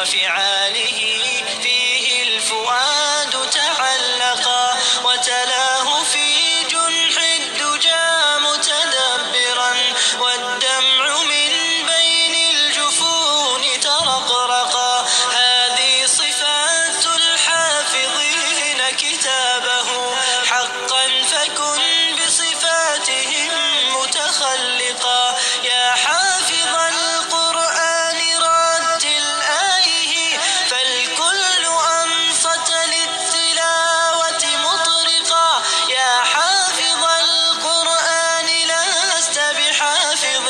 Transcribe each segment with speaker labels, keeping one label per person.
Speaker 1: وفعاله فيه الفؤاد تعلقا وتلاه في جنح الدجى متدبرا والدمع من بين الجفون ترقرقا هذه صفات الحافظين كتابه حقا فكن بصفاتهم متخلقا يا حافظ القرآن رتل آيه فالكل أنصت للتلاوة مطرقا يا حافظ القرآن لست بحافظ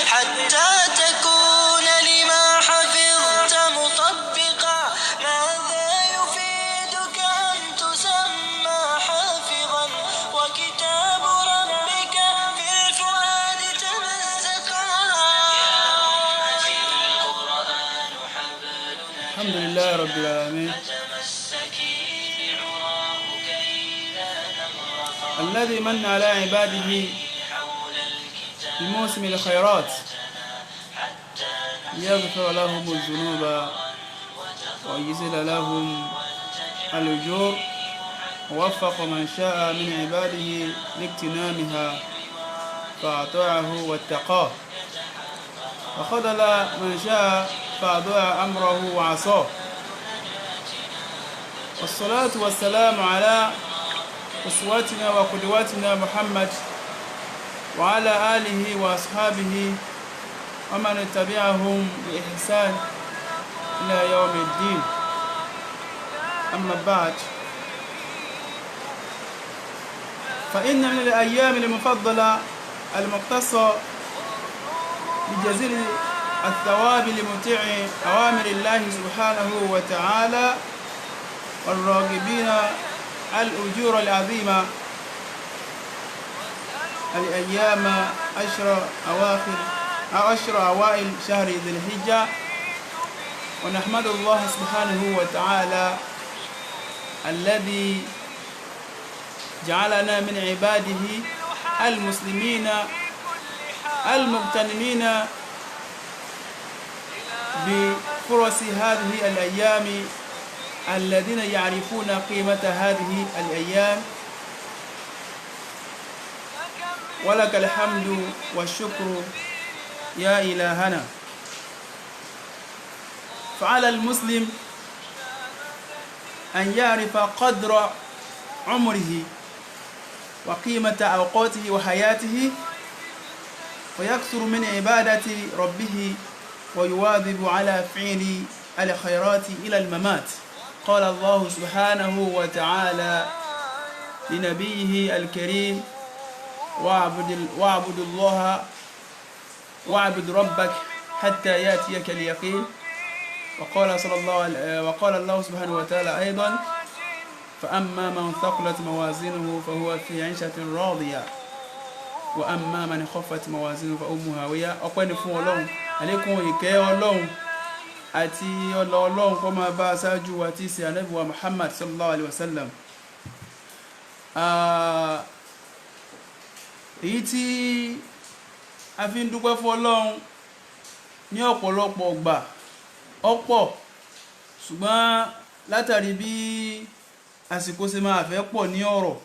Speaker 1: حتى تكون لما حفظت مطبقا ماذا يفيدك أن تسمى حافظا وكتاب ربك في الفؤاد تمزقا
Speaker 2: الحمد لله رب العالمين الذي من على عباده بموسم الخيرات ليغفر لهم الذنوب ويزيل لهم الأجور ووفق من شاء من عباده لاغتنامها فأطاعه واتقاه وخذل من شاء فأضاع أمره وعصاه والصلاة والسلام على أسوتنا وقدوتنا محمد وعلى آله وأصحابه ومن تبعهم بإحسان إلى يوم الدين أما بعد فإن من الأيام المفضلة المختصة بجزيل الثواب لمطيع أوامر الله سبحانه وتعالى والراغبين الأجور العظيمة الأيام عشر أوائل شهر ذي الحجة ونحمد الله سبحانه وتعالى الذي جعلنا من عباده المسلمين المغتنمين بفرص هذه الأيام الذين يعرفون قيمة هذه الأيام ولك الحمد والشكر يا إلهنا فعلى المسلم أن يعرف قدر عمره وقيمة أوقاته وحياته ويكثر من عبادة ربه ويواظب على فعل الخيرات إلى الممات قال الله سبحانه وتعالى لنبيه الكريم واعبد الله واعبد ربك حتى يأتيك اليقين وقال الله سبحانه وتعالى أيضا فأما من ثقلت موازينه فهو في عيشة راضية وأما من خفت موازينه فأمه هاوية ọpẹ́ ni fún Ọlọ́run àlékún ìkẹ́ Ọlọ́run àti ọlá Ọlọ́run kó máa bá aṣáájú wa tí ṣe Ànábì wa Muhammad sallallahu alaihi wasallam èyí tí a fi ń dúpẹ́ fún Ọlọ́run ní ọ̀pọ̀lọpọ̀ ọgbà ọ̀pọ̀ ṣùgbọ́n látàrí bí àsìkò ṣe máa fẹ́ pọ̀ ní ọ̀rọ̀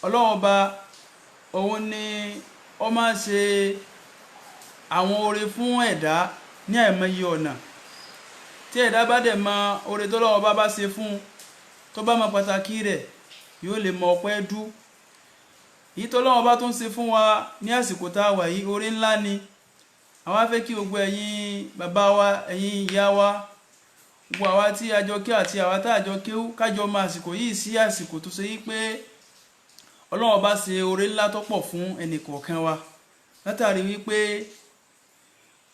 Speaker 2: Ọlọ́run Ọba òun ni ó máa ṣe àwọn oore fún ẹ̀dá ní àìmọye ọ̀nà tí ẹ̀dá bá dẹ̀ mọ oore tó Ọlọ́run Ọba bá ṣe fún tó bá mọ pàtàkì rẹ̀ yóò lè mọ ọpẹ́ dú èyí tó Ọlọ́run Ọba tó ń ṣe fún wa ní àsìkò tá a wà yìí oore ńlá ni àwa fẹ́ kí gbogbo ẹ̀yin bàbá wa ẹ̀yin ìyá wa gbogbo àwa tí a jọ ké àti àwa tá a jọ kéwú kájọ mọ àsìkò yìí sí àsìkò tó ṣe yí pé Ọlọ́run Ọba ṣe oore ńlá tó pọ̀ fún ẹnì kọ̀ọ̀kan wa látàrí wípé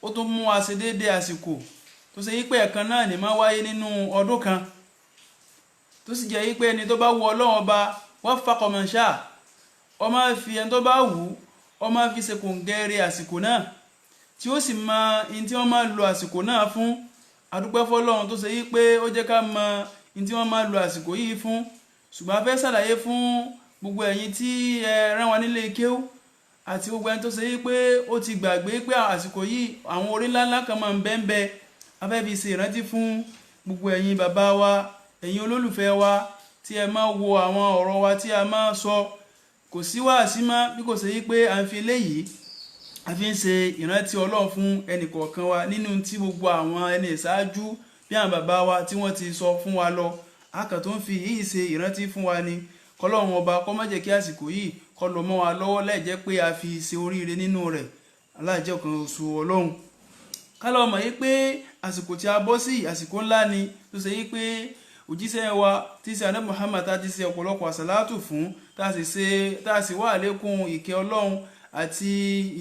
Speaker 2: ó tún mú wa ṣe déédé àsìkò tó ṣe yí pé ẹ̀kan náà ní máa wáyé nínú ọdún kan tó sì jẹ́ yí pé ẹni tó bá wù Ọlọ́run Ọba waffaqa man sha ó máa fi ẹni tó bá wù ó máa fi ṣe kòǹgẹ́rẹ́ àsìkò náà tí ó sì mọ in tí wọ́n máa lo àsìkò náà fún adúpẹ́ fọ́lọ́run tó ṣe yí pé ó jẹ́ ká mọ in tí wọ́n máa lo àsìkò yìí fún ṣùgbọ́n a fẹ́ ṣàlàyé fún gbogbo ẹ̀yin tí ẹ rán wa nílé kéwú àti gbogbo ẹni tó ṣe yí pé ó ti gbàgbé pé àsìkò yìí àwọn orí ńláńlá kan máa ń bẹ́ńbẹ́ a fẹ́ fi ṣe ìrántí fún gbogbo ẹ̀yin bàbá wa ẹ̀yin olólùfẹ́ wa tí ẹ máa wo àwọn ọ̀rọ̀ wa tí a máa sọ kò sí wàásí mọ́ bí kò ṣe yí pé à ń fi eléyìí a fi ń ṣe ìrántí Ọlọ́run fún ẹnì kọ̀ọ̀kan wa nínú tí gbogbo àwọn ẹni ìṣáájú bí àwọn bàbá wa tí wọ́n ti sọ fún wa lọ a kàn tó ń fi yìí ṣe ìrántí fún wa ni kọ́lọ́run ọba kó má jẹ́ kí àsìkò yìí kó lọ mọ́ wa lọ́wọ́ láì jẹ́ pé a fi ṣe oríire nínú rẹ̀ aláàjẹ́ ọ̀kan oṣù Ọlọ́run ká lọ mọ̀ yí pé àsìkò tí a bọ́ sí àsìkò ńlá ni tó ṣe yí pé òjíṣẹ́ wa tí ṣe ànábì Muhammad tá ti ṣe ọ̀pọ̀lọpọ̀ àsàlátù fún tá a sì wá àlékún ìkẹ́ Ọlọ́run àti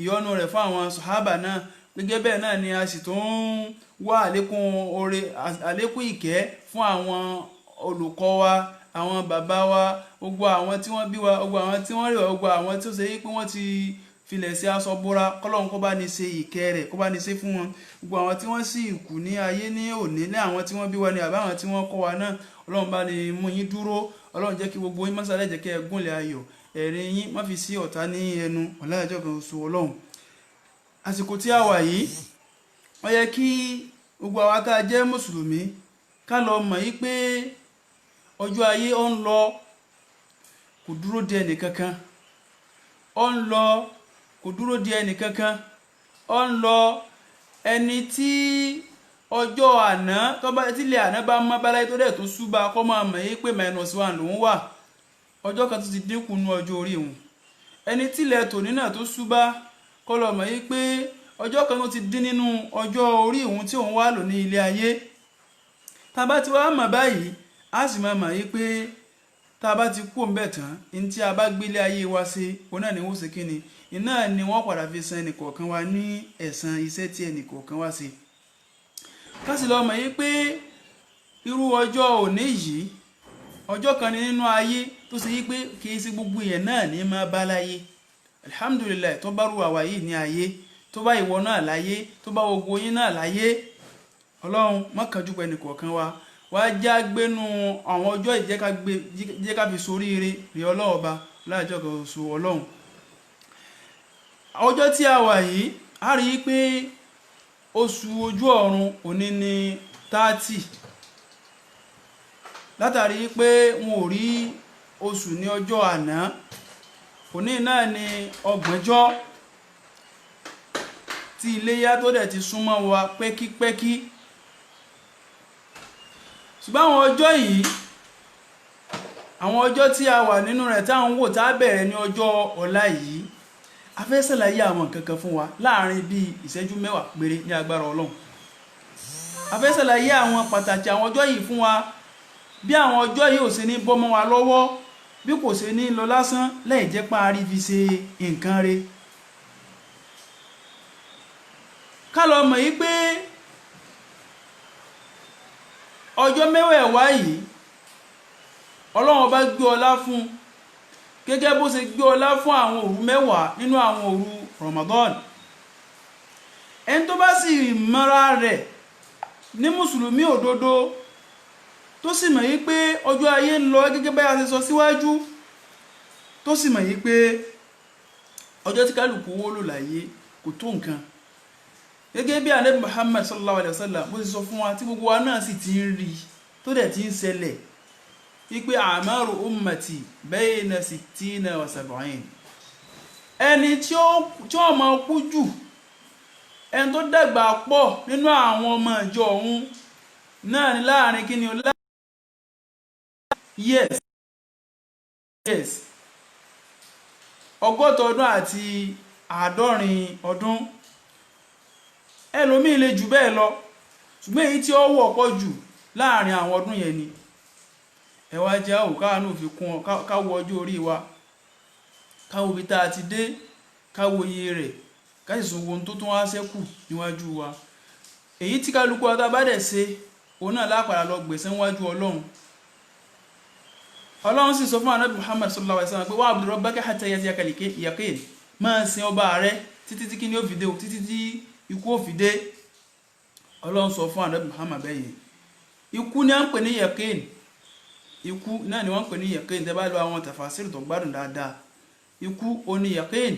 Speaker 2: ìyọ́nú rẹ̀ fún àwọn sàhábà náà gẹ́gẹ́ bẹ́ẹ̀ náà ni a sì tún wá àlékún ìkẹ́ fún àwọn olùkọ́ wa àwọn bàbá wa gbogbo àwọn tí wọ́n bí wa gbogbo àwọn tí wọ́n rí wa gbogbo àwọn tí ó ṣe pé wọ́n ti filẹ̀ sí aṣọ bóra kọ́lọ́run kó bá ní ṣe ìkẹ́ rẹ̀ kó bá ní ṣe fún wọn gbogbo àwọn tí wọ́n sì kù ní ayé ní òní ní àwọn tí wọ́n bí wa ní àbá àwọn tí wọ́n kọ́ wa náà Ọlọ́run bá ní mú yín dúró Ọlọ́run jẹ́ kí gbogbo yín mọ́sálẹ̀ jẹ́ kí ẹ gúnlẹ̀ ayọ̀ ẹ̀rín yín má fi sí ọ̀tá ní ẹnu ọ̀làjọ́ kan oṣù Ọlọ́run àsìkò tí a wà yìí ó yẹ kí gbogbo àwa tá a jẹ́ mùsùlùmí ká lọ mọ̀ yí pé ọjọ́ ayé ó ń lọ kò dúró de ẹnìkankan ó ń lọ kò dúró de ẹnìkankan ó ń lọ ẹni tí ọjọ́ àná tílẹ̀ àná bá mọ́ báláyé tó dẹ̀ tó ṣúbà kọ́ máa mọ̀ yí pé -1 lòún wà ọjọ́ kan tó ti dínkù nú ọjọ́ orí òun ẹni tílẹ̀ tòní náà tó ṣúbà kọ́ lọ mọ̀ yí pé ọjọ́ kan tó ti dín nínú ọjọ́ orí òun tí òun wà lò ní ilé ayé tá bá ti wá mọ̀ báyìí a sì máa mọ̀ yí pé tá a bá ti kú òun bẹ̀ tán ní tí a bá gbélé ayé wa ṣe òun náà ni wọ́n ṣe kí ni iná ni wọ́n padà fi san ẹnìkọ̀ọ̀kan wa ní ẹ̀san iṣẹ́ tí ẹnìkọ̀ọ̀kan wa ṣe ká sì lọ mọ̀ yí pé irú ọjọ́ òní yìí ọjọ́ kan ní nínú ayé tó ṣe yí pé kì í sí gbogbo èèyàn náà ní máa bá láyé alhamdulillah tó bá rú àwa yìí ní ayé tó bá ìwọ náà láyé tó bá gbogbo yín náà láyé Ọlọ́run má kánjú pé ẹnìkọ̀ọ̀kan wa wá já gbénú àwọn ọjọ́ ìjẹ́ ká fi soríire rí Ọlọ́run ọba láàjọ kan oṣù Ọlọ́run ọjọ́ tí a wà yìí a rí i pé oṣù ojú ọ̀run òní ní 30 látàrí pé wọn ò rí oṣù ní ọjọ́ àná òní náà ni 30 tí iléyá tó dẹ̀ ti súnmọ́ wa pẹ́kípẹ́kí ṣùgbọ́n àwọn ọjọ́ yìí àwọn ọjọ́ tí a wà nínú rẹ̀ tá à ń wò tá a bẹ̀rẹ̀ ní ọjọ́ ọ̀la yìí a fẹ́ ṣàlàyé àwọn kankan fún wa láàrin bíi ìṣẹ́jú 10 péré ní agbára Ọlọ́run a fẹ́ ṣàlàyé àwọn pàtàkì àwọn ọjọ́ yìí fún wa bí àwọn ọjọ́ yìí ò ṣe ní bọ́ mọ́ wa lọ́wọ́ bí kò ṣe ní lọ lásán lẹ́yìn jẹ́ páàrí fi ṣe nǹkan rẹ̀ ká lọ mọ̀ yí pé ọjọ́ mẹ́wẹ̀ẹ̀wá yìí Ọlọ́run bá gbé ọlá fún gẹ́gẹ́ bó ṣe gbé ọlá fún àwọn òru 10 nínú àwọn òru Ramadan ẹni tó bá sì mọ́ra rẹ̀ ní mùsùlùmí òdodo tó sì mọ̀ yí pé ọjọ́ ayé ń lọ gẹ́gẹ́ bá a ṣe sọ síwájú tó sì mọ̀ yí pé ọjọ́ tí kálukú wó lò láyé kò tó nǹkan gẹ́gẹ́ bí Ànábì Muhammad sallallahu alaihi wasallam bó ṣe sọ fún wa tí gbogbo wa náà sì ti ń rí tó dẹ̀ ti ń ṣẹlẹ̀ wípé àmàrù ummati bayna 60 wa 70 ẹni tí ó máa kú jù ẹni tó dàgbà pọ̀ nínú àwọn ọmọ ìjọ ọ̀hún náà ni láàrin kí ni o yes 100 ọdún àti 90 ọdún ẹlòmíì lè jù bẹ́ẹ̀ lọ ṣùgbọ́n èyí tí ó wọ́pọ̀ jù láàrin àwọn ọdún yẹn ni ẹ wá jẹ́ káwọn náà fi kún káwọ ọjọ́ orí wa káwọ ibi tá a ti dé káwọ iye rẹ̀ káṣìṣùn ohun tó tún wá ṣẹ́kù níwájú wa èyí tí kálukú wa tá bá dẹ̀ ṣe òun náà lápàdà lọ gbèsè níwájú Ọlọ́run sì sọ fún Ànábì Muhammad sallallahu alaihi wasallam pé wa'budu rabbaka hatta ya'tiyakal yaqin máa sin ọba rẹ̀ títí kí ni ó fi dé títí tí ikú ó fi dé Ọlọ́run sọ fún Ànábì Muhammad bẹ́yẹn ikú ni à ń pè ní yaqin ikú náà ni wọ́n ń pè ní yaqin tẹ́ bá lọ àwọn tafasir tó gbádùn dáadáa ikú ó ní yaqin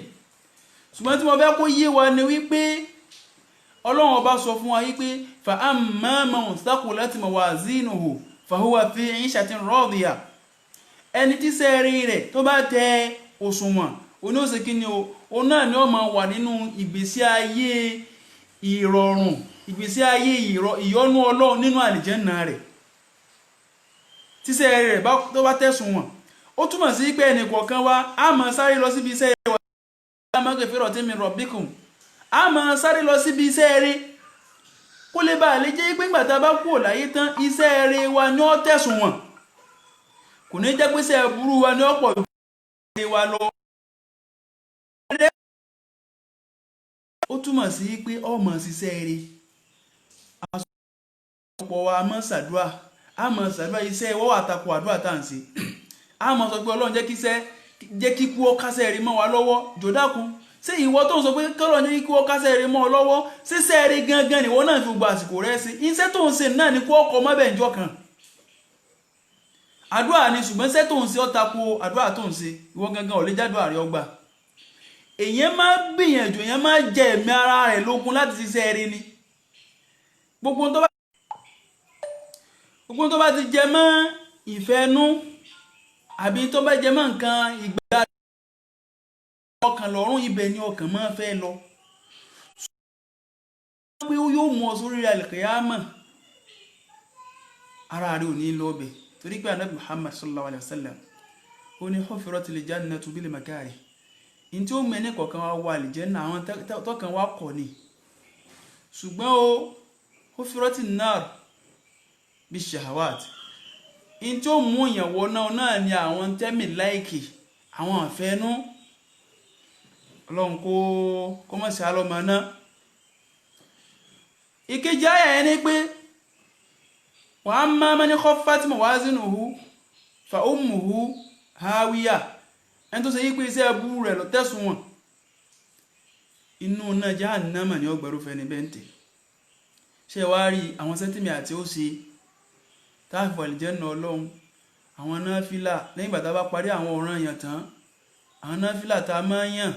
Speaker 2: ṣùgbọ́n tí mo fẹ́ kó yé wa ni wípé Ọlọ́run ọba sọ fún wa yí pé fa amma man thaqulat mawazinuhu fahuwa fi 'ishatin radiyah. Ẹni tí sẹ́ẹ̀rí rẹ̀ tó bá tẹ òṣùwọ̀n oní ó ṣe kí ni o náà ni ó máa wà nínú ìgbésí ayé ìrọ̀rùn, ìgbésí ayé ìyọ́nú Ọlọ́run nínú àlìjẹ́nnà rẹ̀. Tí sẹ́ẹ̀rí rẹ̀ tó bá tẹ̀sùnwọ̀n, ó túmọ̀ sí pé ẹnì kọ̀ọ̀kan wa á máa sáré lọ síbi iṣẹ́ wa maghfiratin min rabbikum, á máa sáré lọ síbi iṣẹ́ rẹ̀ kó lè bá lè jẹ́ pé nígbà tá a bá kúrò láyé tán iṣẹ́ rẹ̀ wa ni ó tẹ̀sùnwọ̀n, kò ní jẹ́ pé iṣẹ́ burú wa ni ó pọ̀ jù wa lọ. Ó túmọ̀ sí pé ọmọ ṣiṣẹ́ rẹ̀ ọ̀pọ̀ wa máa ṣàdúrà, a máa ṣàdúrà iṣẹ́ wọ́n wà tako àdúrà tá à ń ṣe, a máa sọ pé Ọlọ́run jẹ́ kí kú ó kásẹ̀ rí mọ́ wa lọ́wọ́. Jòdákun, ṣé ìwọ tó ń sọ pé kọ́lọ́run jẹ́ kí kú ó kásẹ̀ rí mọ́ ọ lọ́wọ́, ṣíṣẹ́ rí gangan ni ìwọ náà fi gbogbo àsìkò rẹ̀ sí, iṣẹ́ tó ń ṣe náà ni kú ọkọ̀ mọ́bẹ̀ ìjọ kan. Àdúrà ni, ṣùgbọ́n iṣẹ́ tó ń ṣe ó tako àdúrà tó ń ṣe, ìwọ gangan ò lè jádùá rẹ̀ ọgbà. Èyàn máa gbìyànjú, èyàn máa jẹ ẹ̀mí ara rẹ̀ lógún láti ṣiṣẹ́ rí ni. Gbogbo tó bá ti jẹ mọ́ ìfẹ́nú àbí tó bá jẹ mọ́ nǹkan ìgbà ọkàn lọ́rùn, ibẹ̀ ni ọkàn máa fẹ́ lọ. Pé ó yóò mú ọ sórí al-qiyamah, ara rẹ̀ ò ní lọ bẹ̀, torí pé Ànábì Muhammad sallallahu alaihi wasallam ó ní huffiratil jannatu bil makarih. In tí ó mẹ́ni kọ̀ọ̀kan wá wà àlìjẹ́nnà àwọn tọ́kàn wá kọ̀ ni, ṣùgbọ́n ó huffiratin nar bishahawat. In tí ó mú ìyàwó náà ni àwọn tẹ́mì láìkì, àwọn àfẹ́nú. Ọlọ́run kó mọ̀ sí alọ́mọ náà. Ìkejì ayà ẹni pé wa amma man khaffat mawazinuhu fa ummuhu hawiyah. Ẹni tó ṣe yí pé iṣẹ́ ẹbú rẹ̀ lọ tẹ̀sùnwọ̀n, inú náà jahannama ni ó gbẹ̀rúfẹ́ ní bẹ́ntẹ̀. Ṣé wá rí àwọn sẹ́tìmì àti ó ṣe táàfù àlìjẹ́nnà Ọlọ́run, àwọn náfílà lẹ́yìn ìgbà tá bá parí àwọn ọ̀ranyàn tán, àwọn náfílà tá máa yàn.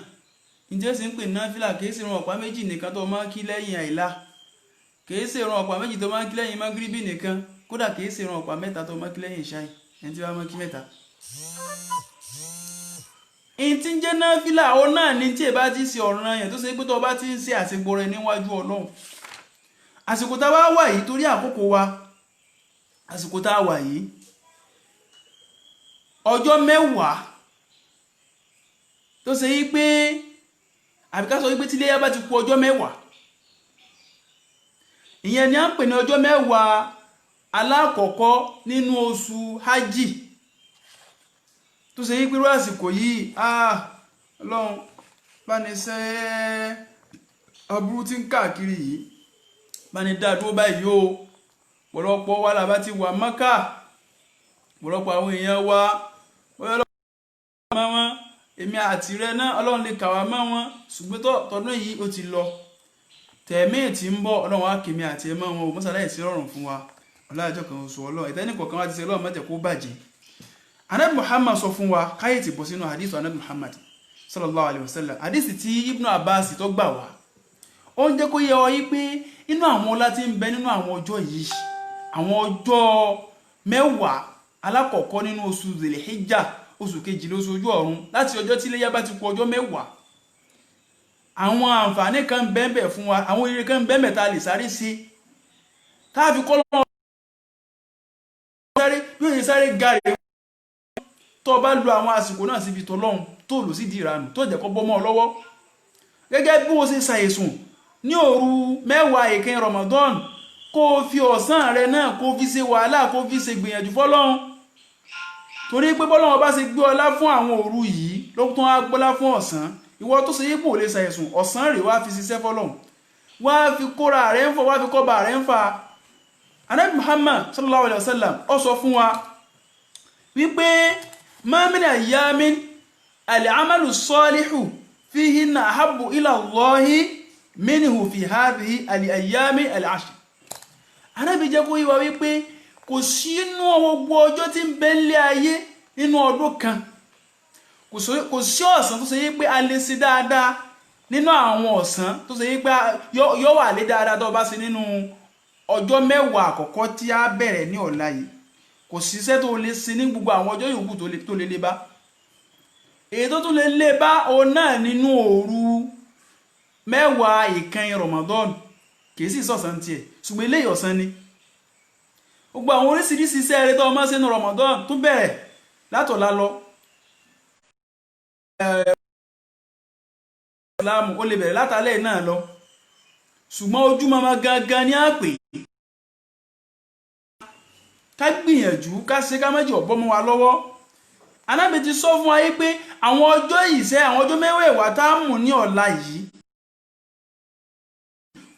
Speaker 2: Ǹjẹ́ sì ń pè náfílà kìí ṣe ìrun ọ̀pá méjì nìkan tó máa kí lẹ́yìn àìlá, kìí ṣe ìrun ọ̀pá méjì tó máa kí lẹ́yìn mágíríbì nìkan, kódà kìí ṣe ìrun ọ̀pá mẹ́ta tó máa kí lẹ́yìn ìṣáì, ẹni tí wá máa kí mẹ́ta. In tí ń jẹ́ náfílà ó náà ní tí ẹ bá ti ṣe ọ̀ranyàn tó ṣe pé tó bá ti ń ṣe àsìkò rẹ̀ níwájú Ọlọ́run. Àsìkò tá wá wà yìí torí àkókò wa, àsìkò tá wà yìí ọjọ́ 10 tó ṣe yí pé àbíká sọ wípé tí Iléyá bá ti kù ọjọ́ 10, ìyẹn ni a ń pè ní ọjọ́ 10 alákọ̀ọ́kọ́ nínú oṣù hajj, tó ṣe yí pé rú àsìkò yìí Ọlọ́run bá ní ṣẹ́ aburú tí ń káàkiri yìí bá ní dádúró báyìí o. Ọ̀pọ̀lọpọ̀ wa làbá ti wà Mákà, ọ̀pọ̀lọpọ̀ àwọn èèyàn wa bóyá Ọlọ́run wọn, èmi àti rẹ náà Ọlọ́run lè kà wá mọ́ wọn, ṣùgbọ́n tọdún yìí ó ti lọ. Tẹ̀mí tí ń bọ̀ Ọlọ́run á kèmí àti ẹmọ́ wọn ò mọ́sálẹ̀ sí rọrùn fún wa ọlájọ́ kan oṣù Ọlọ́run. Ìtẹ́nìkọ̀ọ̀kan wá ti ṣe Ọlọ́run má jẹ́ kó bàjẹ́. Ànábì Muhammad sọ fún wa káyè ti bọ̀ sínú hadith Ànábì Muhammad sallallahu alaihi wasallam, hadith tí Ibn Abbas tó gbà wá. Ó ń jẹ́ kó yé ọ yí pé inú àwọn ọlá tí ń bẹ nínú àwọn ọjọ́ yìí, àwọn ọjọ́ 10 alákọ̀ọ́kọ́ nínú oṣù Dhul-Hijjah, oṣù kejì lóṣù ojú ọ̀run, láti ọjọ́ tí Iléyá bá ti kù ọjọ́ 10, àwọn àǹfààní kan bẹ́ẹ̀bẹ̀ fún wa, àwọn ire kan bẹ́ẹ̀bẹ̀ tá lè sáré sí káàfi kọ́lọ́mọ́ sáré yóò yẹ sáré gàrẹ̀ tó bá lo àwọn àsìkò náà síbi tọ́lọ́run tó lò sí di ìranù tó jẹ́ kó bọ́mọ́ lọ́wọ́. Gẹ́gẹ́ bí ó ṣe ṣàìsùn ní òru 10 ìkẹyìn Ramadan, kó fi ọ̀sán rẹ̀ náà kó fi ṣe wàhálà, kó fi ṣe gbìyànjú fọ́lọ́run, torí pé bọ́lọ́run bá ṣe gbé ọlá fún àwọn òru yìí ló tún á gbọ́lá fún ọ̀sán. Ìwọ tó ṣe yípo lè ṣàìsùn, ọ̀sán rẹ̀ wá fi ṣiṣẹ́ fọ́lọ́run, wá fi kóra rẹ̀ ń fọ́, wá fi kọ́ba rẹ̀ ń fa. Ànábì Muhammad sallallahu alaihi wasallam ó sọ fún wa wípé ma min ayyamin al-amalu salihu fihinna ahabbu ila Allahi minhu fi hadhihi al-ayyami al-ashr. Ànábì jẹ́ kó yé wa wípé kò sí inú gbogbo ọjọ́ tí ń bẹ nílé ayé nínú ọdún kan, kò sí ọ̀sán tó ṣe yí pé a lè ṣe dáadáa nínú àwọn ọ̀sán tó ṣe yí pé yóò wà lé dáadáa tó bá ṣe nínú ọjọ́ 10 àkọ́kọ́ tí a bẹ̀rẹ̀ ní ọ̀la yìí kò síṣẹ́ tó lè ṣe ní gbogbo àwọn ọjọ́ yòókù tó lè lé bá èyí tó tún lè lé bá òun náà nínú òru 10 ìkẹyìn Ramadan kìí sì sọ̀sán tiẹ̀ ṣùgbọ́n eléyìí ọ̀sán ni gbogbo àwọn oríṣiríṣi iṣẹ́ eré tó ọmọ sínú Ramadan tó bẹ̀rẹ̀ látọ̀lá lọ ìsìlámù ó lè bẹ̀rẹ̀ látàlẹ́ náà lọ ṣùgbọ́n ojúmọmọ gangan ní àpè ká gbìyànjú ká ṣe ká méjì ọ̀bọ mọ́ wa lọ́wọ́ Ànábì ti sọ fún wa yí pé àwọn ọjọ́ ìṣẹ́ àwọn ọjọ́ mẹ́wẹ̀ẹ̀wá tá a mú ní ọ̀la yìí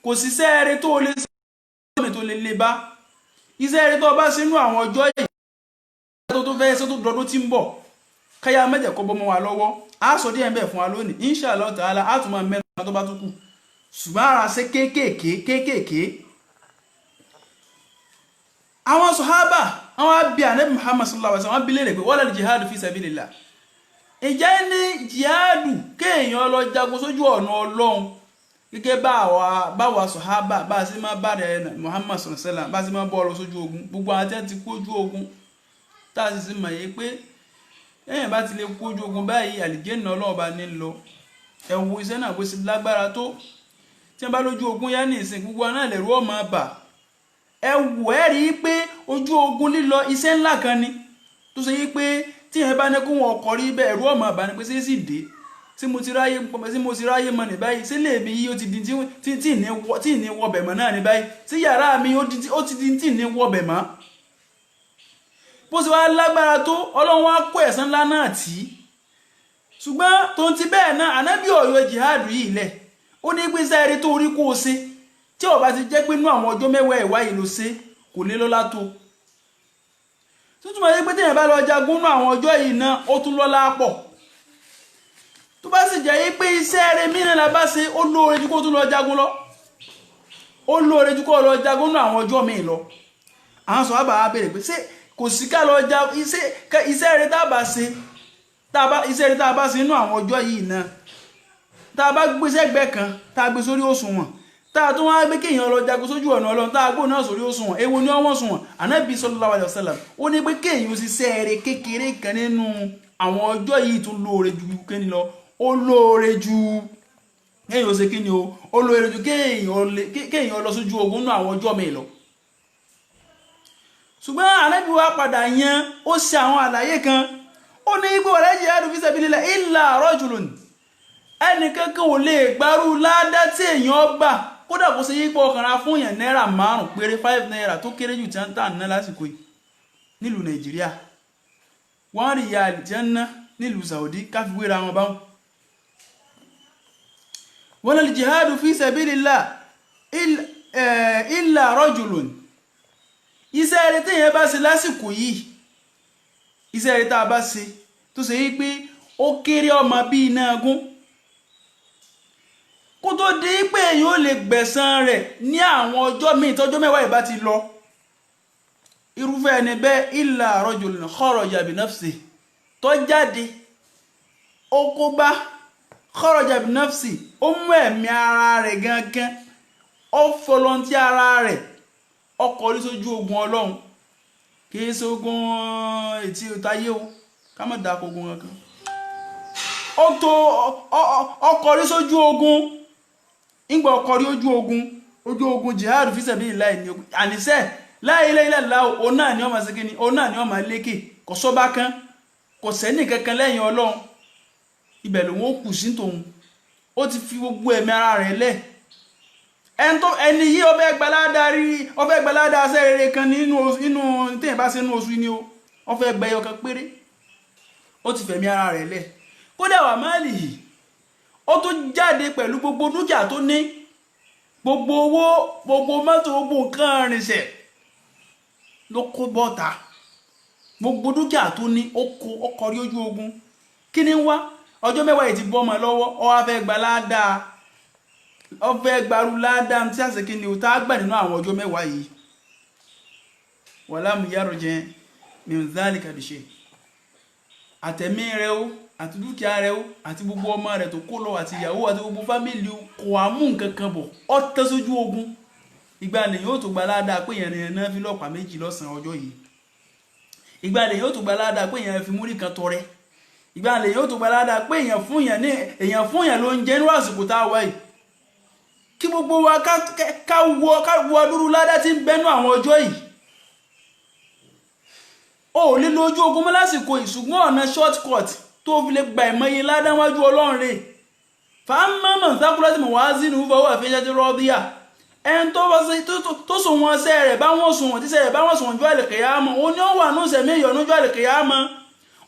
Speaker 2: kò sí iṣẹ́ eré tó lè ṣe tó lè lè bá iṣẹ́ eré tó bá sínú àwọn ọjọ́ yìí tó fẹ́ ṣe tó dọdún tí ń bọ̀ káyà mẹ́jẹ̀ kọ́ bọ́ mọ́ wa lọ́wọ́ a sọ díẹ̀ bẹ́ẹ̀ fún wa lónìí inshallah ta'ala a tún máa mẹ́rin tó bá tún kù ṣùgbọ́n ara ṣe kéékèèké àwọn sọ̀hábà àwọn àbí Ànábì Muhammad sallallahu alaihi wasallam wọ́n bi léèrè pé wala jihadu fi sabilillah ìjẹ́ ní jihadu kéèyàn lọ jagun sójú ọ̀nà Ọlọ́run gẹ́gẹ́ báwa sọ̀hábà bá a sì máa bá rẹ̀ Muhammad sallallahu alaihi wasallam bá a sì máa bọ́ lọ sójú ogun gbogbo àwọn tí wọ́n ti kó ojú ogun tá a sì mọ̀ yé pé ẹ̀yìn bá ti lè kó ojú ogun báyìí àlìjẹ́nà Ọlọ́run bá ní lọ ẹ̀wù iṣẹ́ náà bó sì lágbára tó tí wọ́n bá lójú ogun yá ní ìsìn gbogbo náà lẹ̀rú ọmọ bà ẹ̀wù ẹ̀ rí pé ojú ogun lílọ iṣẹ́ ńlá kan ni tó ṣe yí pé tí ẹ̀ bá ní kó wọn ọkọ̀ rí bẹ́ẹ̀ ẹ̀rú ọmọ bà ní pé sí dé tí mo ti ráyè mọ́ ní báyìí sí lè mi yí ó ti di tí ní wọbẹ̀ mọ́ náà ní báyìí sí yàrá mi ó ti di tí ní wọbẹ̀ mọ́ bó ṣe wá lágbára tó Ọlọ́run wá kó ẹ̀san ńlá náà tí ṣùgbọ́n tó ń ti bẹ́ẹ̀ náà Ànábì ọ̀yọ́ jihad yìí lẹ̀ ó ní pé sẹ́ẹ̀rí tó rí kó o ṣe tí ó bá ti jẹ́ pé inú àwọn ọjọ́ 10 ìwá yìí ló ṣe kò ní lọ́lá tó tuntun máa yẹ pé téèyàn bá lọ jagun nú àwọn ọjọ́ yìí náà ó tún lọ́lá pọ̀ tó bá sì jẹ́ yí pé iṣẹ́ rẹ̀ mìíràn la bá ṣe ó lóore ju kó tún lọ jagun lọ ó lóore ju kó lọ jagun nú àwọn ọjọ́ míì lọ àwọn sọ̀rọ̀ bá wá béèrè pé ṣé kò sí ká lọ ja iṣẹ́ rẹ̀ tá a bá ṣe iṣẹ́ rẹ̀ tá a bá ṣe nínú àwọn ọjọ́ yìí náà tá a bá gbé sẹ́gbẹ́ kan tá a gbé sórí òṣùwọ̀n tá a tún wá gbé kéèyàn lọ jagun sójú ọ̀nà Ọlọ́run tá a gbó náà sórí òṣùwọ̀n èwo ni wọ́n sùnwọ̀n Ànábì sallallahu alaihi wasallam ó ní pé kéèyàn ṣiṣẹ́ rẹ̀ kékeré kan nínú àwọn ọjọ́ yìí tún lóore ju kéèyàn lọ ó lóore ju kéèyàn ṣe kí ni ó lóore ju kéèyàn lọ sójú ogun nínú àwọn ọjọ́ mi lọ ṣùgbọ́n Ànábì wa padà yan ó ṣe àwọn àlàyé kan ó ní ipò wala jihadu fi sabilillah illa rajulun ẹnìkankan ò lè gbárù ládá tí èèyàn gbà kódà kó ṣe yípo ọkànra fún èèyàn náírà 5 péré 5 náírà tó kéré jù tí wọ́n tà ná lásìkò yìí nílùú Nàìjíríà 1 riyal tí wọ́n ná nílùú Saudi káfíwéra wọn báwọn wala jihadu fi sabilillah illa rajulun iṣẹ́ eré tí èèyàn bá ṣe lásìkò yìí iṣẹ́ eré tá a bá ṣe tó ṣe yí pé ó kéré ọmọ bí iná agún kó tó di pé èèyàn ó lè gbẹ̀san rẹ̀ ní àwọn ọjọ́ míì tọ́jọ́ 10 ìbá ti lọ irúfẹ́ ẹni bẹ́ẹ̀ illa rajulun kharaja bi nafsi tó jáde ó kó bá kharaja bi nafsi ó mú ẹ̀mí ara rẹ̀ gangan ó fọlọ́ntì ara rẹ̀ ọkọ̀ orí sójú ogun Ọlọ́run kìí ṣe ogun ètí ìtayé o ká má dákọ̀ ogun kankan ọkọ̀ orí sójú ogun ìgbà ọkọ̀ orí ojú ogun jihad fi sabilillah ní ogun àníṣẹ́ la ilaha illallah òun náà ni ó máa ṣe kíni òun náà ni ó máa lékè kò sọ́bá kan kò sẹ́ni kankan lẹ́yìn Ọlọ́run ibẹ̀ lòun ó kù sí tòun ó ti fi gbogbo ẹ̀mí ara rẹ̀ lẹ̀ ẹni yìí ó fẹ́ gbalada ṣe rere kan nínú téèyàn bá ṣe nínú oṣù ni ó fẹ́ gba ẹyọ kan péré ó ti fẹ̀mí ara rẹ̀ lẹ̀ kódà wà máàlì yìí ó tún jáde pẹ̀lú gbogbo dúkìá tó ní gbogbo owó gbogbo mọ́tò gbogbo nǹkan rìnṣẹ̀ ló kó bọ́ta gbogbo dúkìá tó ní ó kọrí ojú ogun kí ni wá ọjọ́ 10 yìí ti bọ́ ọmọ lọ́wọ́ ó wá fẹ́ gbalada ọfẹ́ gbarú ládá tí a ṣe kí ni ó tá gbà nínú àwọn ọjọ́ 10 yìí wala yarji min zalika bi shay àtẹ̀mí rẹ̀ ó àti dúkìá rẹ̀ àti gbogbo ọmọ rẹ̀ tó kó lọ àti ìyàwó àti gbogbo fámìlì kò wá mú nǹkan kan bọ̀ ó tán sójú ogun. Ìgbà lè yóò tó gba ládàá pé èèyàn náà fi lọ́pàá méjì lọ́sàn-án ọjọ́ yìí. Ìgbà lè yóò tó gba ládàá pé èèyàn fi múrí kan tọrẹ. Ìgbà lè yóò tó gba ládàá pé èèyàn fún èèyàn ló ń jẹ nínú àsìkò tá a wà yìí. Kí gbogbo wa ká wọ dúró ládàá tí ń bẹnu àwọn ọjọ́ yìí. O lè lójú ogun mọ́ lásìkò yìí ṣùgbọ́n ọ̀nà shortcut tó fi lè gba ìmọ̀ye ládàá wájú Ọlọ́run rẹ̀. Fàámà mọ̀ sákúrẹ́tì mọ̀ wá sínú fọwọ́ àfẹ́jẹ́ tí rọ́bíà. Ẹn tó sùn wọn sẹ́ rẹ̀ bá wọn sùn wọn tí sẹ́ rẹ̀ bá wọn sùn wọn jọ àlùkìyámà. Ó ní ó wà ní ìṣẹ̀mí ìyọ̀nú jọ àlùkìyámà.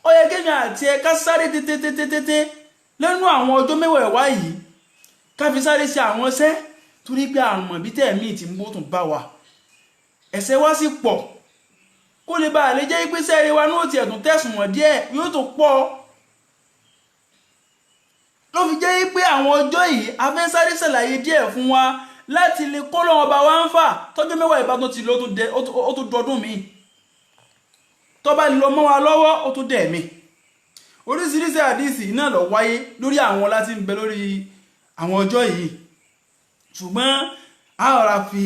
Speaker 2: Ó yẹ kéèyàn àti ẹ ká sáré tètè lẹ́nu àwọn ọjọ́ mẹ́wàá yìí. Ká fi sáré ṣe àwọn iṣẹ́ torí pé àmọ̀ bí tẹ̀mí ti ń bó tún bá wa. Ẹ̀ṣẹ̀ wa sì pọ̀. Kó lè bá lè jẹ́ pé sẹ́ẹ̀rẹ̀ wa náà ti ẹ̀tún tẹ̀sùn wọ̀n díẹ̀ yóò tó pọ̀. Ló fi jẹ́ pé àwọn ọjọ́ yìí a fẹ́ sáré ṣàlàyé díẹ̀ fún wa láti lè kọ́ lọ́wọ́ bá wa ń fà tọ́jọ́ mẹ́wàá ìbátan ti lọ ó tún dọdún mi. Tó bá lọ mọ́ wa lọ́wọ́ ó tún dẹ̀ mi. Oríṣiríṣi àdíìsì náà ló wáyé lórí àwọn láti ń bẹ lórí àwọn ọjọ́ yìí. Ṣùgbọ́n a rọra fi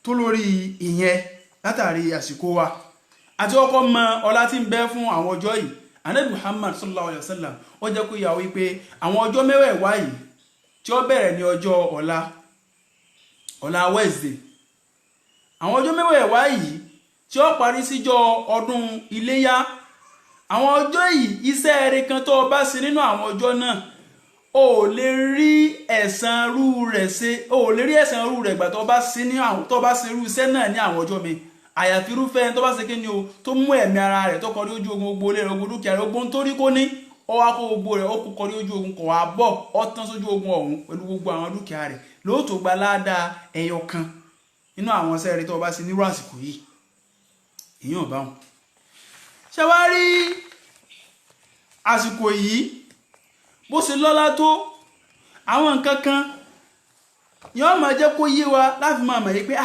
Speaker 2: tó lórí ìyẹn látàrí àsìkò wa. Àti ọkọ̀ mọ ọlá tí ń bẹ fún àwọn ọjọ́ yìí. Ànábì Muhammad sallallahu alaihi wasallam ó jẹ́ kó yà wípé àwọn ọjọ́ mẹ́wàá yìí tí ó bẹ̀rẹ̀ ní ọjọ́ ọ̀la Wednesday. Àwọn ọjọ́ mẹ́wàá yìí tí ó parí síjọ́ ọdún iléyá. Àwọn ọjọ́ yìí iṣẹ́ rere kan tó bá ṣe nínú àwọn ọjọ́ náà o lè rí ẹ̀san rú rẹ̀ gbà tó bá ṣe irú iṣẹ́ náà ní àwọn ọjọ́ mi. Àyàfi irúfẹ́ tó bá ṣe kí ni o tó mú ẹ̀mí ara rẹ̀ tó kọrí ojú ogun gbogbo lè rọgbọ dúkìá rẹ̀ ogun torí kó ní ó wá kó gbogbo rẹ̀ ó kó kọrí ojú ogun kò wá bọ̀ ó tán sójú ogun ọ̀hún pẹ̀lú gbogbo àwọn dúkìá rẹ̀ lóòótọ́ gba ládàá ẹyọ kan nínú àwọn iṣẹ́ rẹ̀ tó bá ṣe nírú àsìkò yìí. Èèyàn bá wọn. Ṣé wá rí àsìkò yìí bó ṣe lọ́lá tó àwọn nǹkan kan yóò máa jẹ́ kó yé wa láti máa mọ̀ yí pé